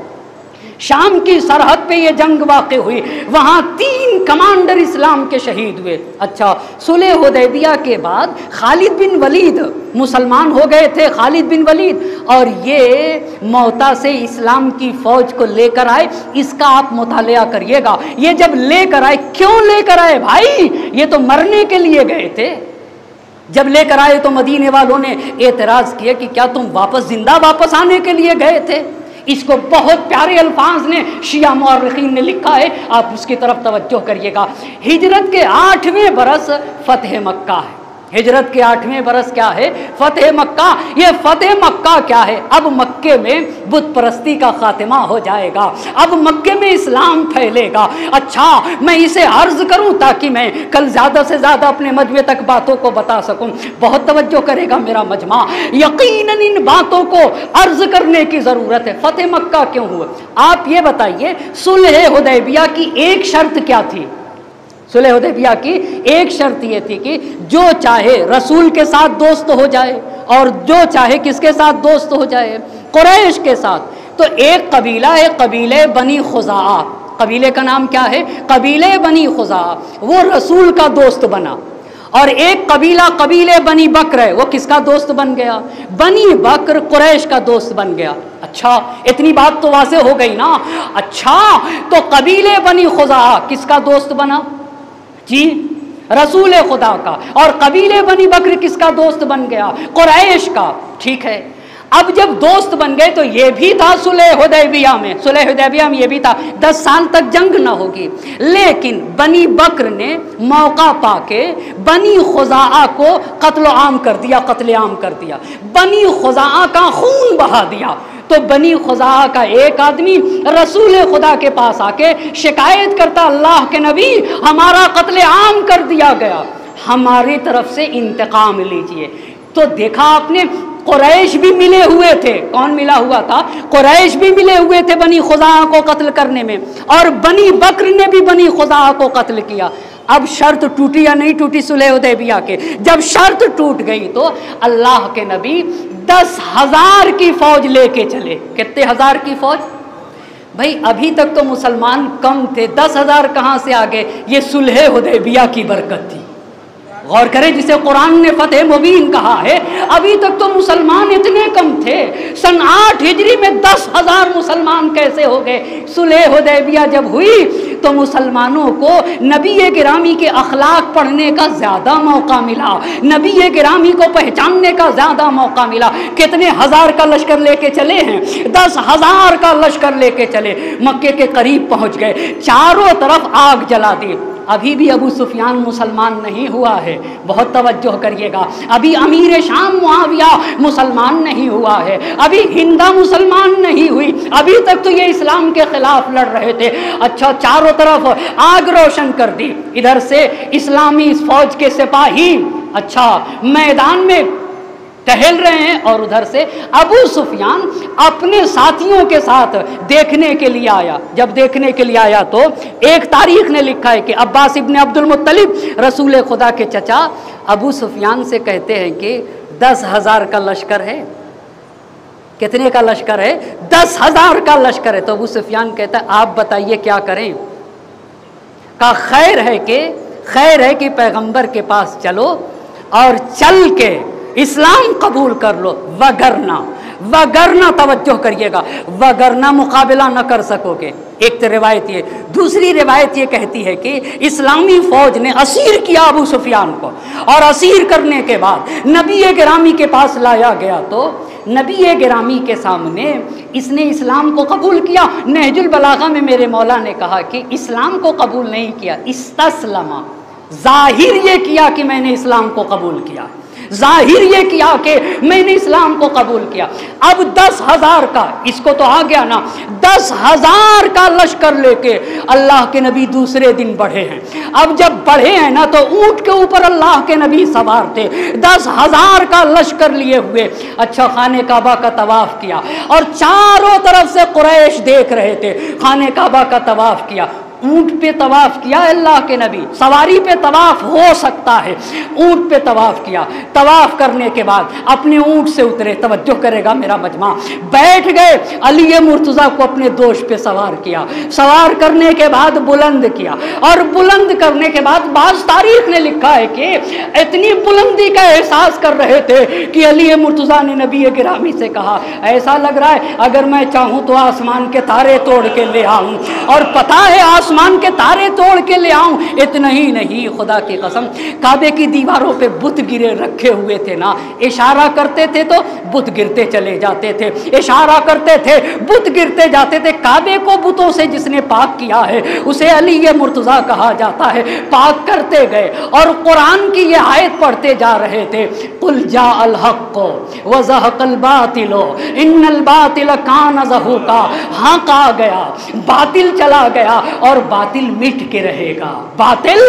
शाम की सरहद पे ये जंग वाक़े हुई, वहाँ 3 कमांडर इस्लाम के शहीद हुए। अच्छा, सुलह हुदैबिया के बाद खालिद बिन वलीद मुसलमान हो गए थे, खालिद बिन वलीद, और ये मौता से इस्लाम की फ़ौज को लेकर आए। इसका आप मुतालिया करिएगा, ये जब लेकर आए, क्यों लेकर आए भाई? ये तो मरने के लिए गए थे। जब लेकर आए तो मदीने वालों ने एतराज़ किया कि क्या तुम जिंदा वापस आने के लिए गए थे? इसको बहुत प्यारे अल्फाज ने शिया मुअर्रिखीन ने लिखा है, आप उसकी तरफ तवज्जो करिएगा। हिजरत के 8वें बरस फतह मक्का है। हिजरत के 8वें बरस क्या है? फतेह मक्का। ये फतेह मक्का क्या है? अब मक्के में बुत परस्ती का खात्मा हो जाएगा, अब मक्के में इस्लाम फैलेगा। अच्छा, मैं इसे अर्ज करूं ताकि मैं कल ज़्यादा से ज़्यादा अपने मजमे तक बातों को बता सकूं। बहुत तवज्जो करेगा मेरा मजमा, यकीनन इन बातों को अर्ज करने की ज़रूरत है। फतेह मक्का क्यों हुआ? आप ये बताइए, सुलह हुदैबिया की एक शर्त क्या थी? सुलह हुदैबिया की एक शर्त ये थी कि जो चाहे रसूल के साथ दोस्त हो जाए और जो चाहे किसके साथ दोस्त हो जाए? कुरैश के साथ। तो एक कबीला है, कबीले बनी खुज़ा। कबीले का नाम क्या है? कबीले बनी खुज़ा। वो रसूल का दोस्त बना। और एक कबीला कबीले बनी बकर है, वो किसका दोस्त बन गया? बनी बकर कुरैश का दोस्त बन गया। अच्छा, इतनी बात तो वाज़ेह हो गई ना। अच्छा, तो कबीले बनी खुज़ा किसका दोस्त बना? जी, रसूल खुदा का। और कबीले बनी बकर किसका दोस्त बन गया? कुरैश का। ठीक है, अब जब दोस्त बन गए तो ये भी था सुलह हुदैबिया में, सुलह हुदैबिया में ये भी था 10 साल तक जंग ना होगी। लेकिन बनी बकर ने मौका पाके बनी खुज़ा को कत्ल आम कर दिया, कत्ल आम कर दिया, बनी खुज़ा का खून बहा दिया। तो बनी खुज़ा का एक आदमी रसूल खुदा के पास आके शिकायत करता, अल्लाह के नबी हमारा कत्ल आम कर दिया गया, हमारी तरफ से इंतकाम लीजिए। तो देखा आपने, कुरैश भी मिले हुए थे। कौन मिला हुआ था? कुरैश भी मिले हुए थे बनी खुज़ा को कत्ल करने में, और बनी बकर ने भी बनी खुज़ा को कत्ल किया। अब शर्त टूटी या नहीं टूटी सुलह हुदैबिया के? जब शर्त टूट गई तो अल्लाह के नबी 10,000 की फौज लेके चले। कितने हजार की फौज? भाई अभी तक तो मुसलमान कम थे, 10,000 कहाँ से आ गए? ये सुलह हुदैबिया की बरकत थी। गौर करें, जिसे कुरान ने फतेह मुबीन कहा है, अभी तक तो मुसलमान इतने कम थे। सन 8 हिजरी में 10,000 मुसलमान कैसे हो गए? सुलह हुदैबिया जब हुई तो मुसलमानों को नबी गिरामी के अखलाक पढ़ने का ज़्यादा मौका मिला, नबी गिरामी को पहचानने का ज़्यादा मौका मिला। कितने हजार का लश्कर लेके चले हैं? 10,000 का लश्कर लेके चले, मक्के के करीब पहुंच गए, चारों तरफ आग जला दी। अभी भी अबू सुफियान मुसलमान नहीं हुआ है, बहुत तवज्जो करिएगा। अभी अमीर शाम मुआविया मुसलमान नहीं हुआ है, अभी हिंदा मुसलमान नहीं हुई, अभी तक तो ये इस्लाम के खिलाफ लड़ रहे थे। अच्छा, चारों तरफ आग रोशन कर दी। इधर से इस्लामी फौज के सिपाही अच्छा मैदान में टहल रहे हैं, और उधर से अबू सुफियान अपने साथियों के साथ देखने के लिए आया। जब देखने के लिए आया तो एक तारीख ने लिखा है कि अब्बास इब्ने अब्दुल मुत्तलिब रसूल खुदा के चचा अबू सुफियान से कहते हैं कि 10,000 का लश्कर है, कितने का लश्कर है? 10,000 का लश्कर है। तो अबू सुफियान कहता है आप बताइए क्या करें? का खैर है कि पैगंबर के पास चलो और चल के इस्लाम कबूल कर लो, वगरना तवज्जो करिएगा, वगरना मुकाबला न कर सकोगे। एक तो रिवायत ये, दूसरी रिवायत ये कहती है कि इस्लामी फौज ने असीर किया अबू सुफियान को, और असीर करने के बाद नबी गिरामी के पास लाया गया तो नबी गिरामी के सामने इसने इस्लाम को कबूल किया। नहजुल बलागा में मेरे मौला ने कहा कि इस्लाम को कबूल नहीं किया, इस्तस्लमा, जाहिर ये किया कि मैंने इस्लाम को कबूल किया, जाहिर ये किया कि मैंने इस्लाम को कबूल किया। अब 10,000 का, इसको तो आ गया ना, 10,000 का लश्कर लेके अल्लाह के नबी दूसरे दिन बढ़े हैं। अब जब बढ़े हैं ना तो ऊंट के ऊपर अल्लाह के नबी सवार थे, 10,000 का लश्कर लिए हुए। अच्छा, खाने काबा का तवाफ किया और चारों तरफ से कुरैश देख रहे थे। खाने काबा का तवाफ किया, ऊंट पे तवाफ किया अल्लाह के नबी, सवारी पे तवाफ हो सकता है, ऊंट पे तवाफ किया। तवाफ करने के बाद अपने ऊंट से उतरे, तवज्जो करेगा मेरा मजमा, बैठ गए, अली मुर्तज़ा को अपने दोष पे सवार किया। सवार करने के बाद बुलंद किया, और बुलंद करने के बाद बाज़ तारीख ने लिखा है कि इतनी बुलंदी का एहसास कर रहे थे कि अली मुर्तज़ा ने नबी गिरामी से कहा, ऐसा लग रहा है अगर मैं चाहूँ तो आसमान के तारे तोड़ के ले आऊँ। और पता है आसमान के तारे तोड़ के ले आऊं। इतना ही नहीं, खुदा की कसम, काबे की दीवारों पे बुत गिरे रखे हुए थे ना, इशारा करते थे तो बुत गिरते चले जाते थे, इशारा करते थे बुत गिरते जाते थे। काबे को बुतों से जिसने पाक किया है उसे अली मुर्तज़ा कहा जाता है। पाक करते गए और कुरान की ये आयत पढ़ते जा रहे थे, कुल जा अल हक़ व ज़हक़ल बातिल इन्नल बातिल कान ज़हूक़ा। हक़ आ गया, बातिल चला गया, और बातिल मिट के रहेगा, बातिल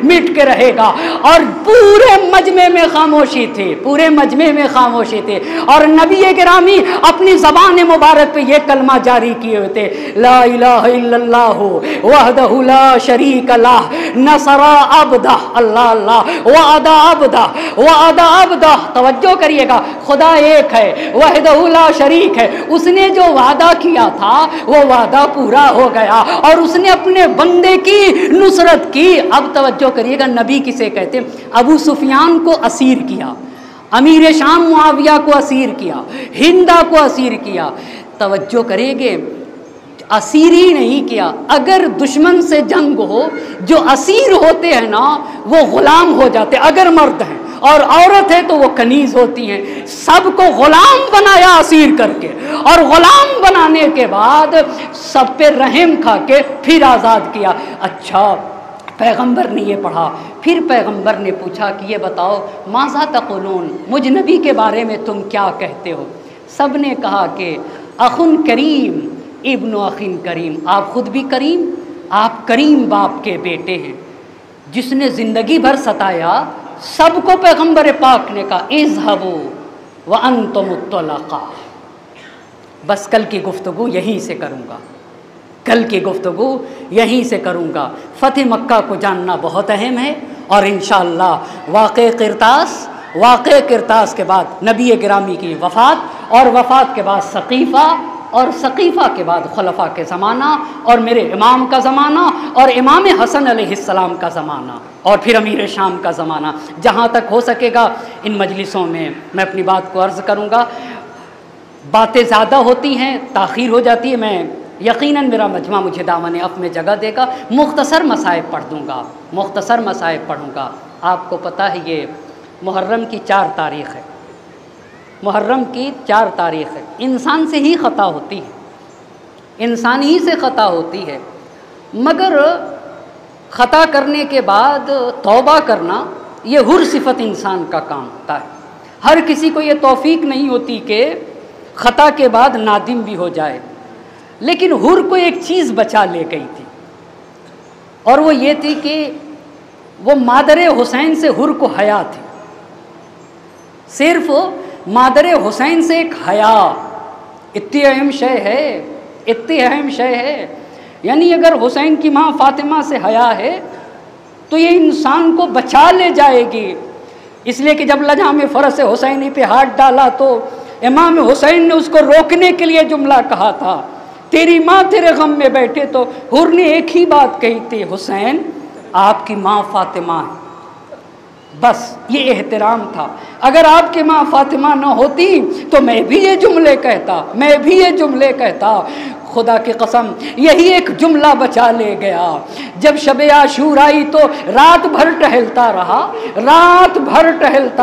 मिट के रहेगा। और पूरे मजमे में खामोशी थी, पूरे मजमे में खामोशी थी। और नबी गिरामी अपनी ज़बान मुबारक पे ये कलमा जारी किए हुए थे, ला इलाहा इल्लल्लाहु वहदहु ला शरीका लह नसरा अब्दा, अल्लाह अल्लाह, वअदा अब्दा, वअदा अब्दा। तवज्जो करिएगा, खुदा एक है, वहदहु ला शरीक है। उसने जो वादा किया था वो वादा पूरा हो गया, और उसने अपने बंदे की नुसरत की। अब तवज्जो करिएगा, नबी किसे कहते? अबू सुफियान को असीर किया, अमीर शाम मुआविया को असीर किया, हिंदा को असीर किया। तवज्जो करेंगे, असीर ही नहीं किया, अगर दुश्मन से जंग हो, जो असीर होते हैं ना वो गुलाम हो जाते, अगर मर्द हैं, और औरत है तो वो कनीज होती हैं। सबको गुलाम बनाया असीर करके, और गुलाम बनाने के बाद सब पे रहम खा के फिर आज़ाद किया। अच्छा, पैगंबर ने ये पढ़ा, फिर पैगंबर ने पूछा कि ये बताओ माज़ा तक़ुलून, मुझ नबी के बारे में तुम क्या कहते हो? सब ने कहा कि अखुन करीम इब्न अखिन करीम, आप खुद भी करीम, आप करीम बाप के बेटे हैं। जिसने ज़िंदगी भर सताया सबको पैगंबर पाक ने कहा इज़हबू व अंतुम मुत्तलक़ा। बस कल की गुफ्तगू यहीं से करूँगा, कल की गुफ्तगू यहीं से करूँगा। फ़तेह मक्का को जानना बहुत अहम है, और इंशाअल्लाह वाक़े किरतास के बाद नबी गिरामी की वफ़ात, और वफ़ात के बाद सक़ीफ़ा, और सक़ीफ़ा के बाद खुलफ़ा के ज़माना, और मेरे इमाम का ज़माना, और इमाम हसन अलैहिस्सलाम का ज़माना, और फिर अमीर शाम का ज़माना। जहाँ तक हो सकेगा इन मजलिसों में मैं अपनी बात को अर्ज़ करूँगा। बातें ज़्यादा होती हैं, ताख़ीर हो जाती है, मैं यकीनन मेरा मजमा मुझे दामन अफ़ में जगह देगा। मुख्तसर मसाइब पढ़ दूँगा, मुख्तसर मसाइब पढ़ूँगा। आपको पता है ये मुहर्रम की 4 तारीख़ है, मुहर्रम की 4 तारीख़ है। इंसान से ही ख़ता होती है, इंसान ही से ख़ता होती है, मगर ख़ता करने के बाद तौबा करना ये हुर सिफत इंसान का काम होता है। हर किसी को ये तौफीक नहीं होती कि ख़ता के बाद नादिम भी हो जाए, लेकिन हुर को एक चीज़ बचा ले गई थी, और वो ये थी कि वो मादर हुसैन से हुर को हया थी। सिर्फ मादर हुसैन से एक हया, इतनी अहम शय है, इतनी अहम शय है। यानी अगर हुसैन की माँ फातिमा से हया है तो ये इंसान को बचा ले जाएगी। इसलिए कि जब लजा में फ़रस हुसैनी पे हाथ डाला तो इमाम हुसैन ने उसको रोकने के लिए जुमला कहा था, तेरी माँ तेरे गम में बैठे। तो हुर ने एक ही बात कही थी, हुसैन आपकी माँ फातिमा है। बस ये एहतराम था। अगर आपकी माँ फातिमा न होती तो मैं भी ये जुमले कहता, खुदा की कसम यही एक जुमला बचा ले गया। जब शब आशूर आई तो रात भर टहलता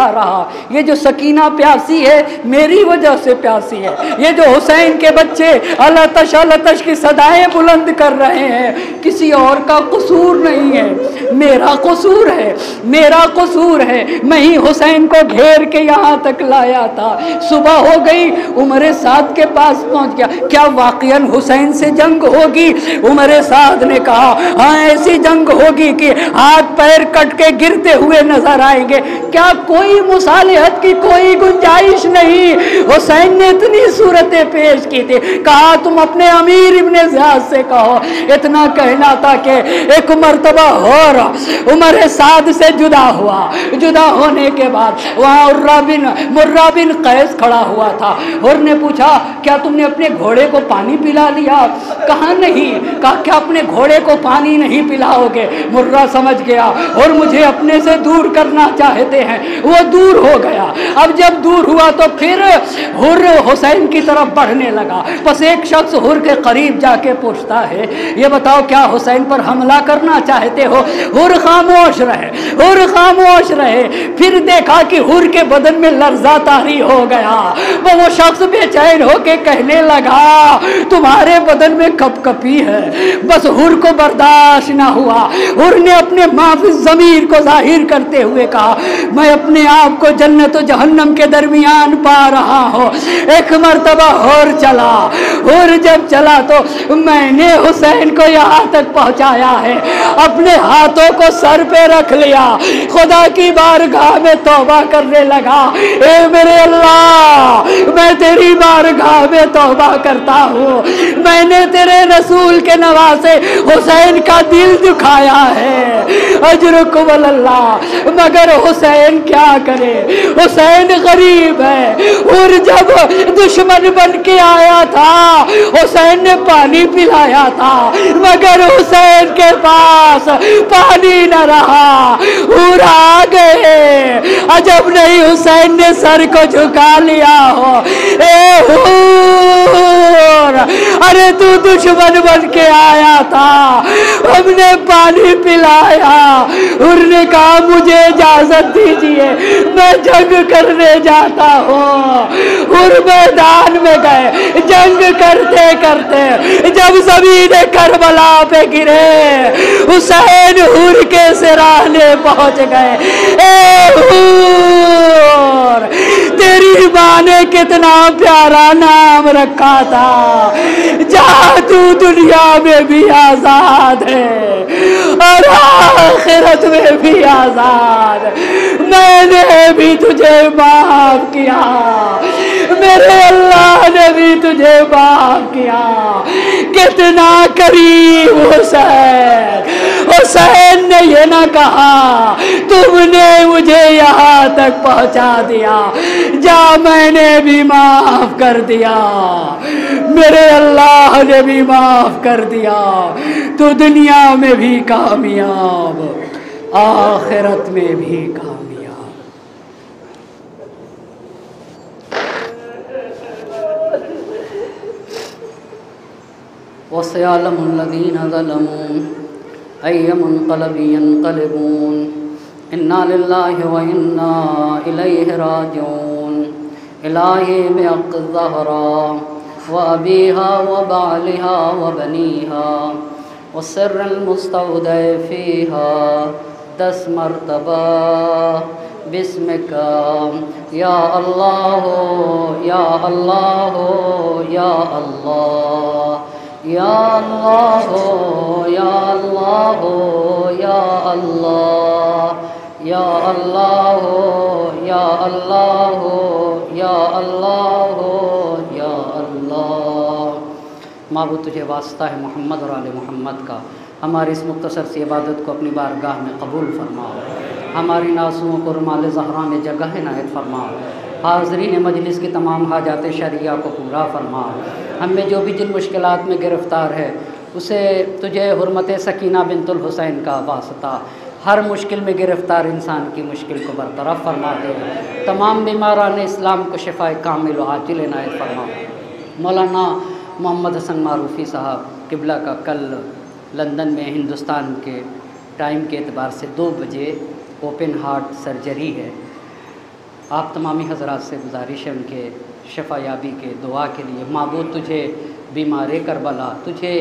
रहा। ये जो सकीना प्यासी है मेरी वजह से प्यासी है। ये जो हुसैन के बच्चे अलतश की सदाएं बुलंद कर रहे हैं, किसी और का कसूर नहीं है, मेरा कसूर है। मैं ही हुसैन को घेर के यहाँ तक लाया था। सुबह हो गई, उमर साद के पास पहुँच गया। क्या वाकईन हुसैन से जंग होगी? उमर साद ने कहा, हाँ ऐसी जंग होगी कि हाथ पैर कट के गिरते हुए नजर आएंगे। क्या कोई मुसालिहत की कोई गुंजाइश नहीं? हुसैन ने इतनी सूरतें पेश की थी। कहा तुम अपने अमीर इब्ने ज़ियाद से कहो। इतना कहना था कि एक मर्तबा और उमर साद से जुदा होने के बाद वहाँ मुर्रा बिन कैस खड़ा हुआ था। और ने पूछा, क्या तुमने अपने घोड़े को पानी पिला लिया? कहा नहीं। कहा क्या अपने घोड़े को पानी नहीं पिलाओगे? मुर्रा समझ गया और मुझे अपने से दूर करना चाहते हैं। वो दूर हो गया। अब जब दूर हुआ तो फिर हुर हुसैन की तरफ बढ़ने लगा। बस एक शख्स हुर के करीब जाके पूछता है, ये बताओ क्या हुसैन पर हमला करना चाहते हो? हुर खामोश रहे। फिर देखा कि हुर के बदन में लर्जा तारी हो गया। वो शख्स बेचैन होके कहने लगा, तुम्हारे बदन में कपकपी है। बस हुर को बर्दाश्त ना हुआ। हुर ने अपने माफी ज़मीर को जाहिर करते हुए कहा, मैं अपने आप को जन्नत और जहन्नम के दरमियान पा रहा हूँ। एक मर्तबा हुर जब चला तो मैंने हुसैन को यहाँ तक पहुँचाया है। अपने हाथों को सर पे रख लिया, खुदा की बारगाह में तौबा करने लगा। ए मेरे अल्लाह, मैं तेरी बारगाह में तौबा करता हूँ। मैंने तेरे रसूल के नवासे हुसैन का दिल दुखाया है। अजरुकुम अल्लाह, मगर हुसैन क्या करे? हुसैन गरीब है। और जब दुश्मन बन के आया था, हुसैन ने पानी पिलाया था, मगर हुसैन के पास पानी न रहा। और आ गए। अजब नहीं हुसैन ने सर को झुका लिया हो। ए हुर, अरे तू दुश्मन बन के आया था, हमने पानी पिलाया। हुर ने कहा, मुझे इजाजत दीजिए, मैं जंग करने जाता हूँ। हुर मैदान में गए। जंग करते करते जब ज़मीन करबला पे गिरे, हुसैन हुर के सिराने पहुंच गए। ए हुर, तेरी माँ ने कितना प्यारा नाम रखा था, जहाँ तू दुनिया में भी आजाद है और आखिरत में भी आजाद। मैंने भी तुझे माफ किया, मेरे अल्लाह ने भी तुझे माफ किया। कितना करीब हुसैन ने ये ना कहा, तुमने मुझे यहाँ तक पहुँचा दिया, जा मैंने भी माफ कर दिया, मेरे अल्लाह ने भी माफ कर दिया। तो दुनिया में भी कामयाब, आखिरत में भी कामयाब। वसयअलमुल्लज़ीना ज़लमू अय्य मुन्क़लबिन यन्क़लिबून इन्ना लिल्लाहि व इन्ना इलैहि राजिऊन। इलाही बिहक़्क़ि ज़हरा व अबीहा व बालिहा व बनीहा व सिर्रिल मुस्तौदअ फ़ीहा 10 मरतबा बिस्मिका या अल्लाह या अल्लाह या अल्लाह या अल्लाह या अल्लाह या अल्लाह या अल्लाह या अल्लाह या अल्लाह या अल्लाह। माबूद तुझे वास्ता है मोहम्मद और आले मोहम्मद का, हमारी इस मुख्तसर सी इबादत को अपनी बारगाह में कबूल फरमाओ। हमारी नाज़ुओं को रुमाल ज़हरा में जगह इनायत फरमाओ। हाज़रीन मजलिस की तमाम हाजात शरिया को पूरा फरमा। हम में जो भी जिन मुश्किलात में गिरफ़्तार है उसे तुझे हुर्मत सकीना बिनतुल हुसैन का वास्ता हर मुश्किल में गिरफ़्तार इंसान की मुश्किल को बरतरफ फरमा दे। तमाम बीमारान इस्लाम को शिफ़ाए कामिल व आजिल इनायत फरमा। मौलाना मोहम्मद हसन मारूफ़ी साहब किबला का कल लंदन में हिंदुस्तान के टाइम के एतबार से 2 बजे ओपन हार्ट सर्जरी है। आप तमामी हज़रात से गुजारिश है उनके शफ़ा याबी के दुआ के लिए। माबूद तुझे बीमार करबला, तुझे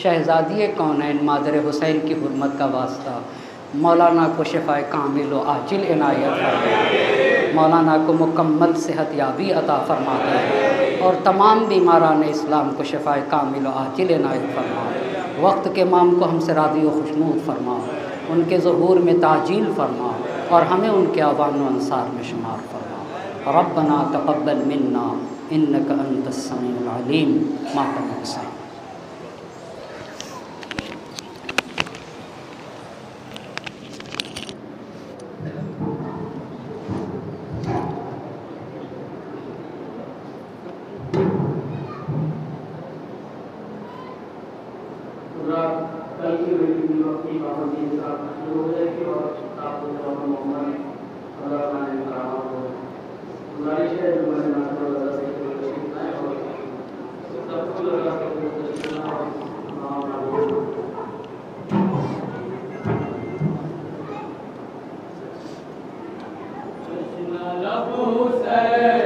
शहज़ादी कौनैन मादर हुसैन की हुर्मत का वास्ता मौलाना को शफ़ाए कामिल व आजिल इनायत फरमा। मौलाना को मुकम्मल सेहत याबी अता फरमा दे और तमाम बीमारान इस्लाम को शफ़ाए कामिल व आजिल इनायत फरमा। वक्त के इमाम को हमसे राज़ी व खुशनूद फरमा, उनके ज़हूर में ताजील फरमा और हमें उनके आवान व अंसार में शुमार फरमा। रब्बना तक़ब्बल मिन्ना इन्नका अंतस समीउल अलीम। मातम हुसैन। कल की वीडियो की पाबंदी के साथ शुरू हो जाएगी और आपको जवाब मोहम्मद अल्लाह ताला ने कहा हो गुजारिश है जो मैंने नाम अल्लाह से तशरीफ लाए और सबको अल्लाह के तशरीफ और हुसैन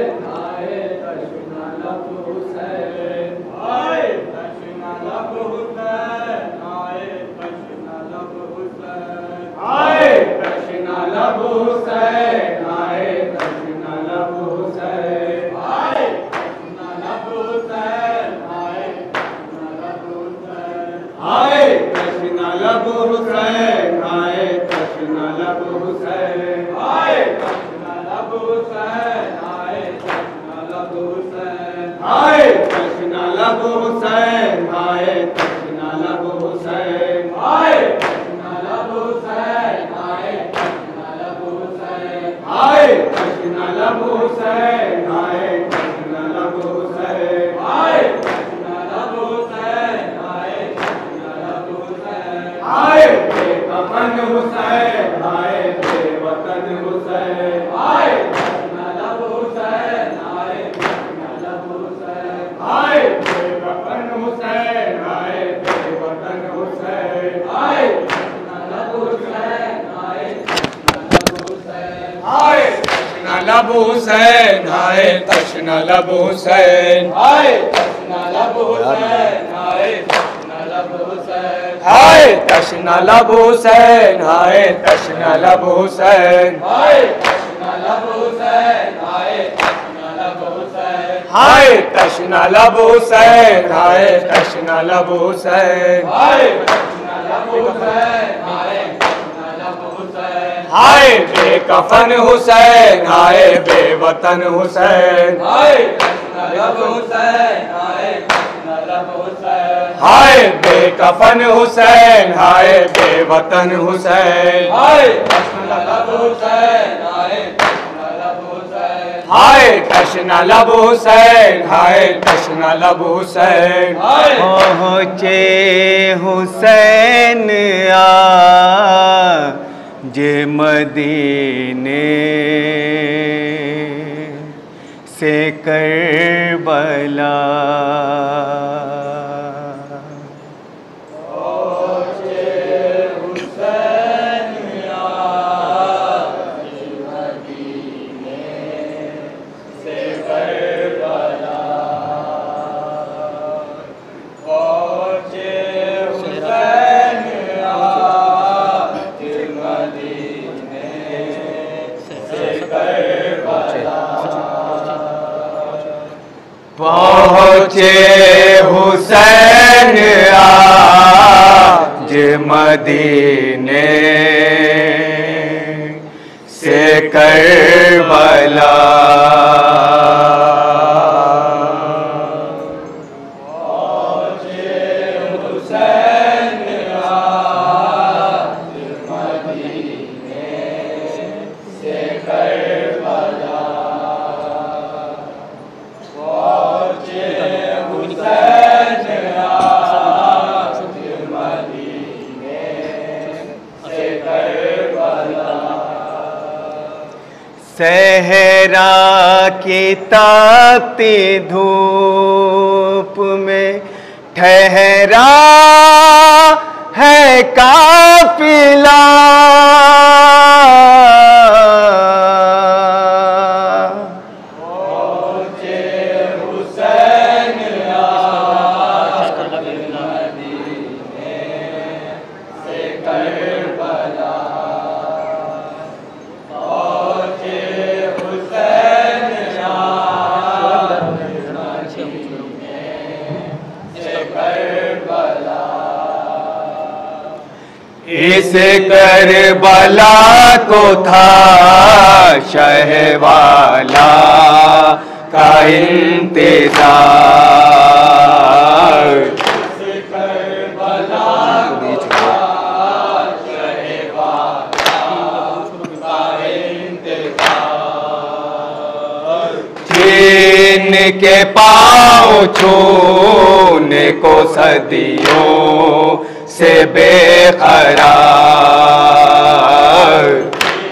आए तशना लब हुसैन आए तशना लब हुसैन आए तशना लब हुसैन आए तशना लब हुसैन आए तशना लब हुसैन आए तशना लब हुसैन आए तशना लब हुसैन आए तशना लब हुसैन आए तशना लब हुसैन आए तशना लब हुसैन आए आए बेकफन हुसैन आए बेवतन हुसैन आए लब हुसैन आए लब हुसैन आए बेकफन हुसैन आए बेवतन हुसैन आए लब हुसैन आए लब हुसैन आए तशना लब हुसैन आए तशना लब हुसैन आए पहुँचे हुसैन आ जे मदीने से करबला पहुँचे हुसैन आज मदीने से करबला सहरा की तापती धूप में ठहरा है काफिला, इस करबला को था शहवाला का इंतजार, इस करबला को था शहवाला का इंतजार। छीन के पाँव छूने को सदियों से बेकरार,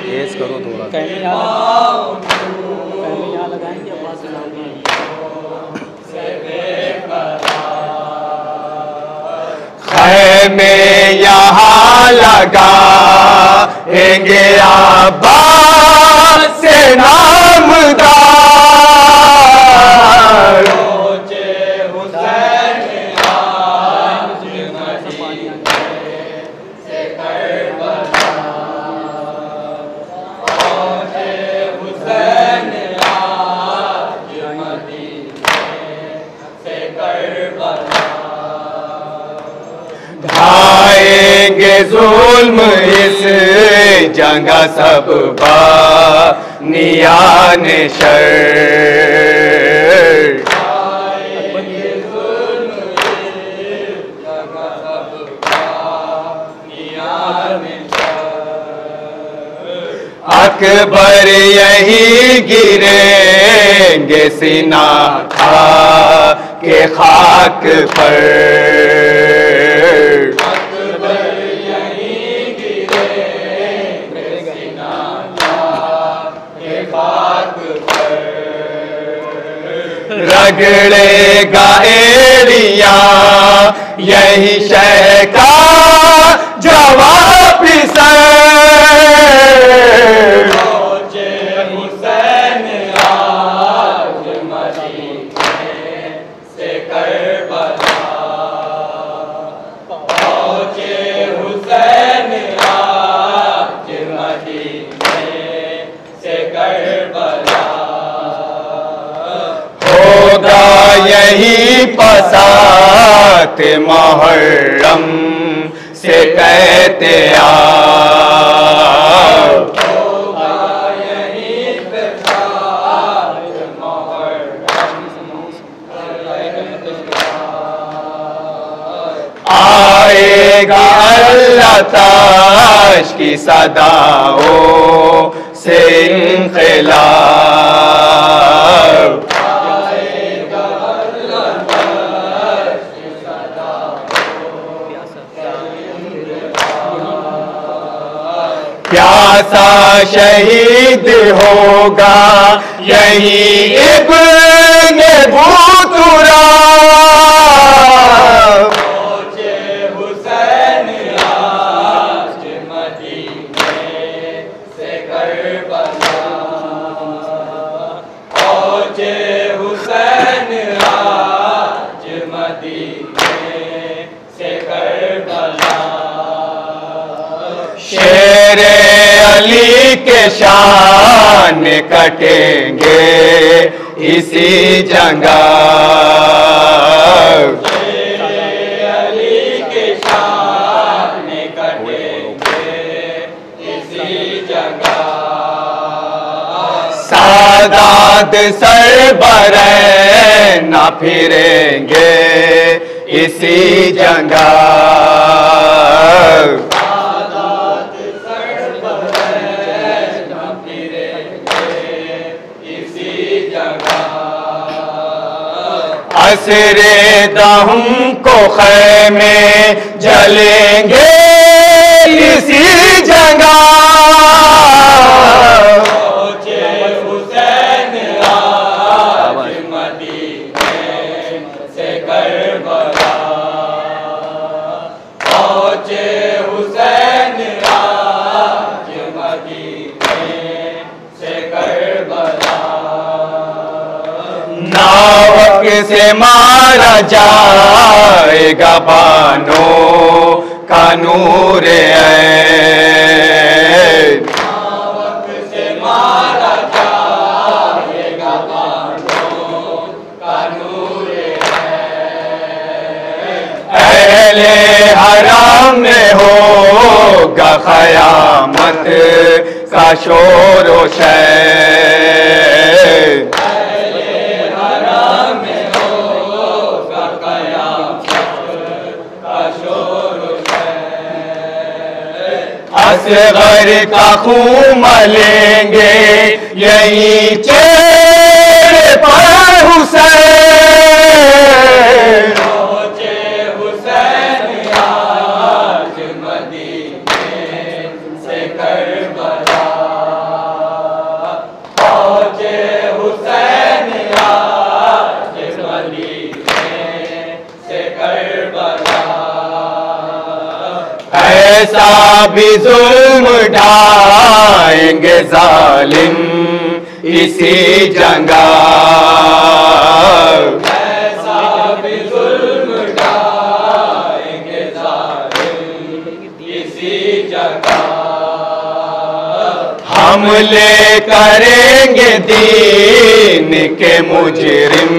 तेज करो थोड़ा, खैमे यहाँ लगाएंगे आबाद से नामदार, ढाएंगे जुल्म इस जगह सब बानियान शर, ढाएंगे जुल्म इस जगह सब बानियान शर। अकबर यही गिरेंगे सीना खा के खाक पर, रगड़ेगा एड़िया यही शय का जवाब सर, हुसैन आज मदीने से करबला, पहुंचे हुसैन आज मदीने से करबला। होगा यही पसात मुहर्रम से कहते होगा यही पसात मुहर्रम आएगा अल्लाह ताश की सदाओं से इनक़िलाब, प्यासा शहीद होगा यही इब्ने बूतुरा, पहुंचे हुसैन आज मदीने से करबला, पहुंचे हुसैन आज मदीने से करबला। शेरे अली के शान कटेंगे इसी जगह, शेरे अली के शान कटेंगे इसी जगह। सादात सरबरैन न फिरेंगे इसी जगह, असरे दहुम को खैमे जलेंगे इसी जगह, पहुंचे से मारा जाएगा बानों का नूर ऐन। नावक से मारा जाएगा बानों का नूर ऐन। अहले हराम में होगा क़यामत का शोर व शैर। असगर का खून मलेंगे यही चेहरे पर हुसैन। पहुंचे हुसैन आज मदीने से करबला। पहुंचे हुसैन आज मदीने से करबला। ऐसा भी जुल्म ढाएंगे जालिम इसी जगह। ऐसा भी जुल्म ढाएंगे जालिम इसी जगह। हमले करेंगे दीन के मुजरिम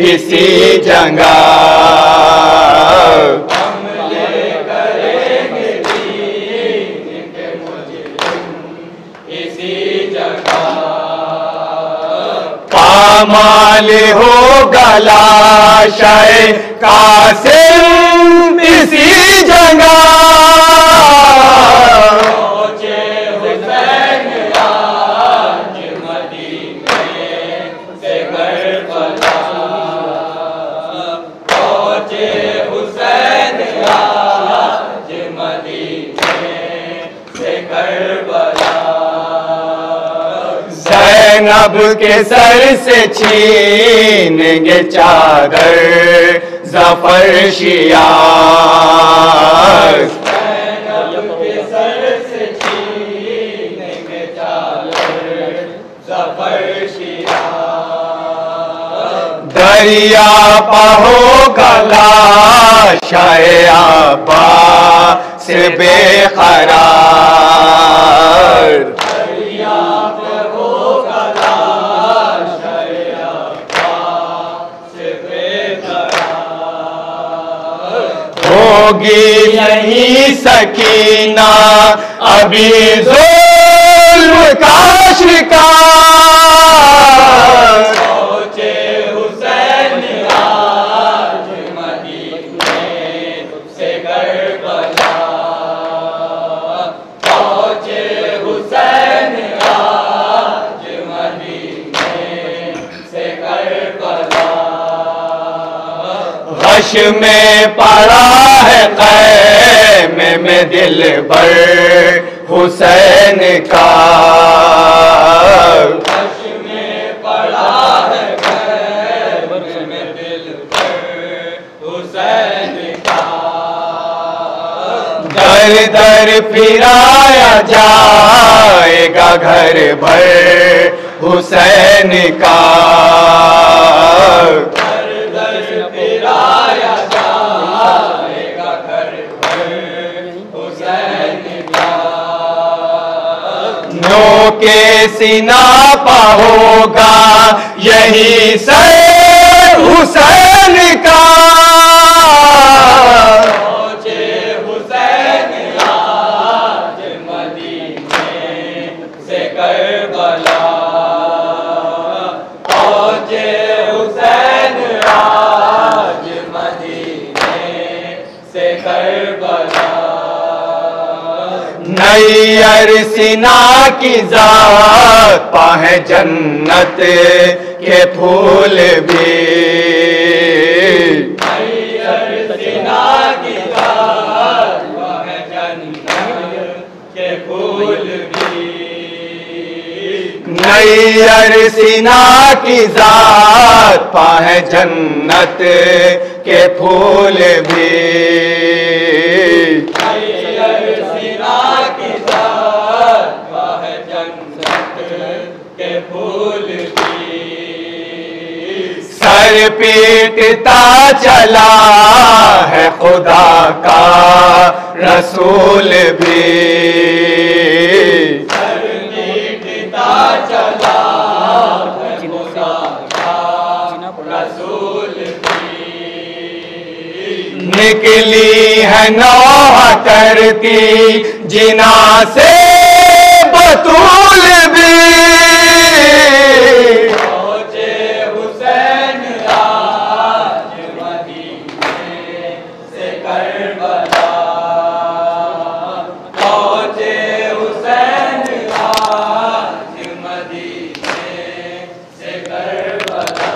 इसी जगह। पामाल होगा लाशाए कासिम इसी जगह। पहुंचे हुसैन आज मदीने से करबला। पहुंचे हुसैन आज मदीने से करबला। ज़ैनब के सर से छीनेंगे चादर ज़फ़र शियार। ज़ैनब के सर से छीनेंगे चादर ज़फ़र शियार। दरिया होगा लाशाए अब्बास से बेक़रार। होगी नहीं सकीना अभी ज़ुल्म का शिकार। पहुंचे हुसैन आज मदीने से करबला। पहुंचे हुसैन आज मदीने से करबला। गश में पड़ा है ख़ैमे में दिल भर हुसैन का। गश में पड़ा है ख़ैमे में दिल भर हुसैन का। दर दर फिराया जाएगा घर भर हुसैन का। फिराया जाएगा घर भर हुसैन का। नो के सीना पा होगा यही सर हुसैन का। पहुंचे हुसैन आज मदीने से करबला। पहुंचे हुसैन आज मदीने से करबला। नैयर सिना की जात पाहे जन्नत के फूल भी। नैयर सिना की जात पाहे जन्नत के फूल भी। नैयर सिना की जात पाहे जन्नत के फूल भी। नैयर सिना की जात पाहे जन्नत के फूल भी। सर सर पीटता चला है खुदा का रसूल भी। सर पीटता चला है खुदा का रसूल भी। निकली है नौह करती जिना से बतूल भी। पहुंचे हुसैन आज मदीने से करबला। पहुंचे हुसैन आज मदीने से करबला।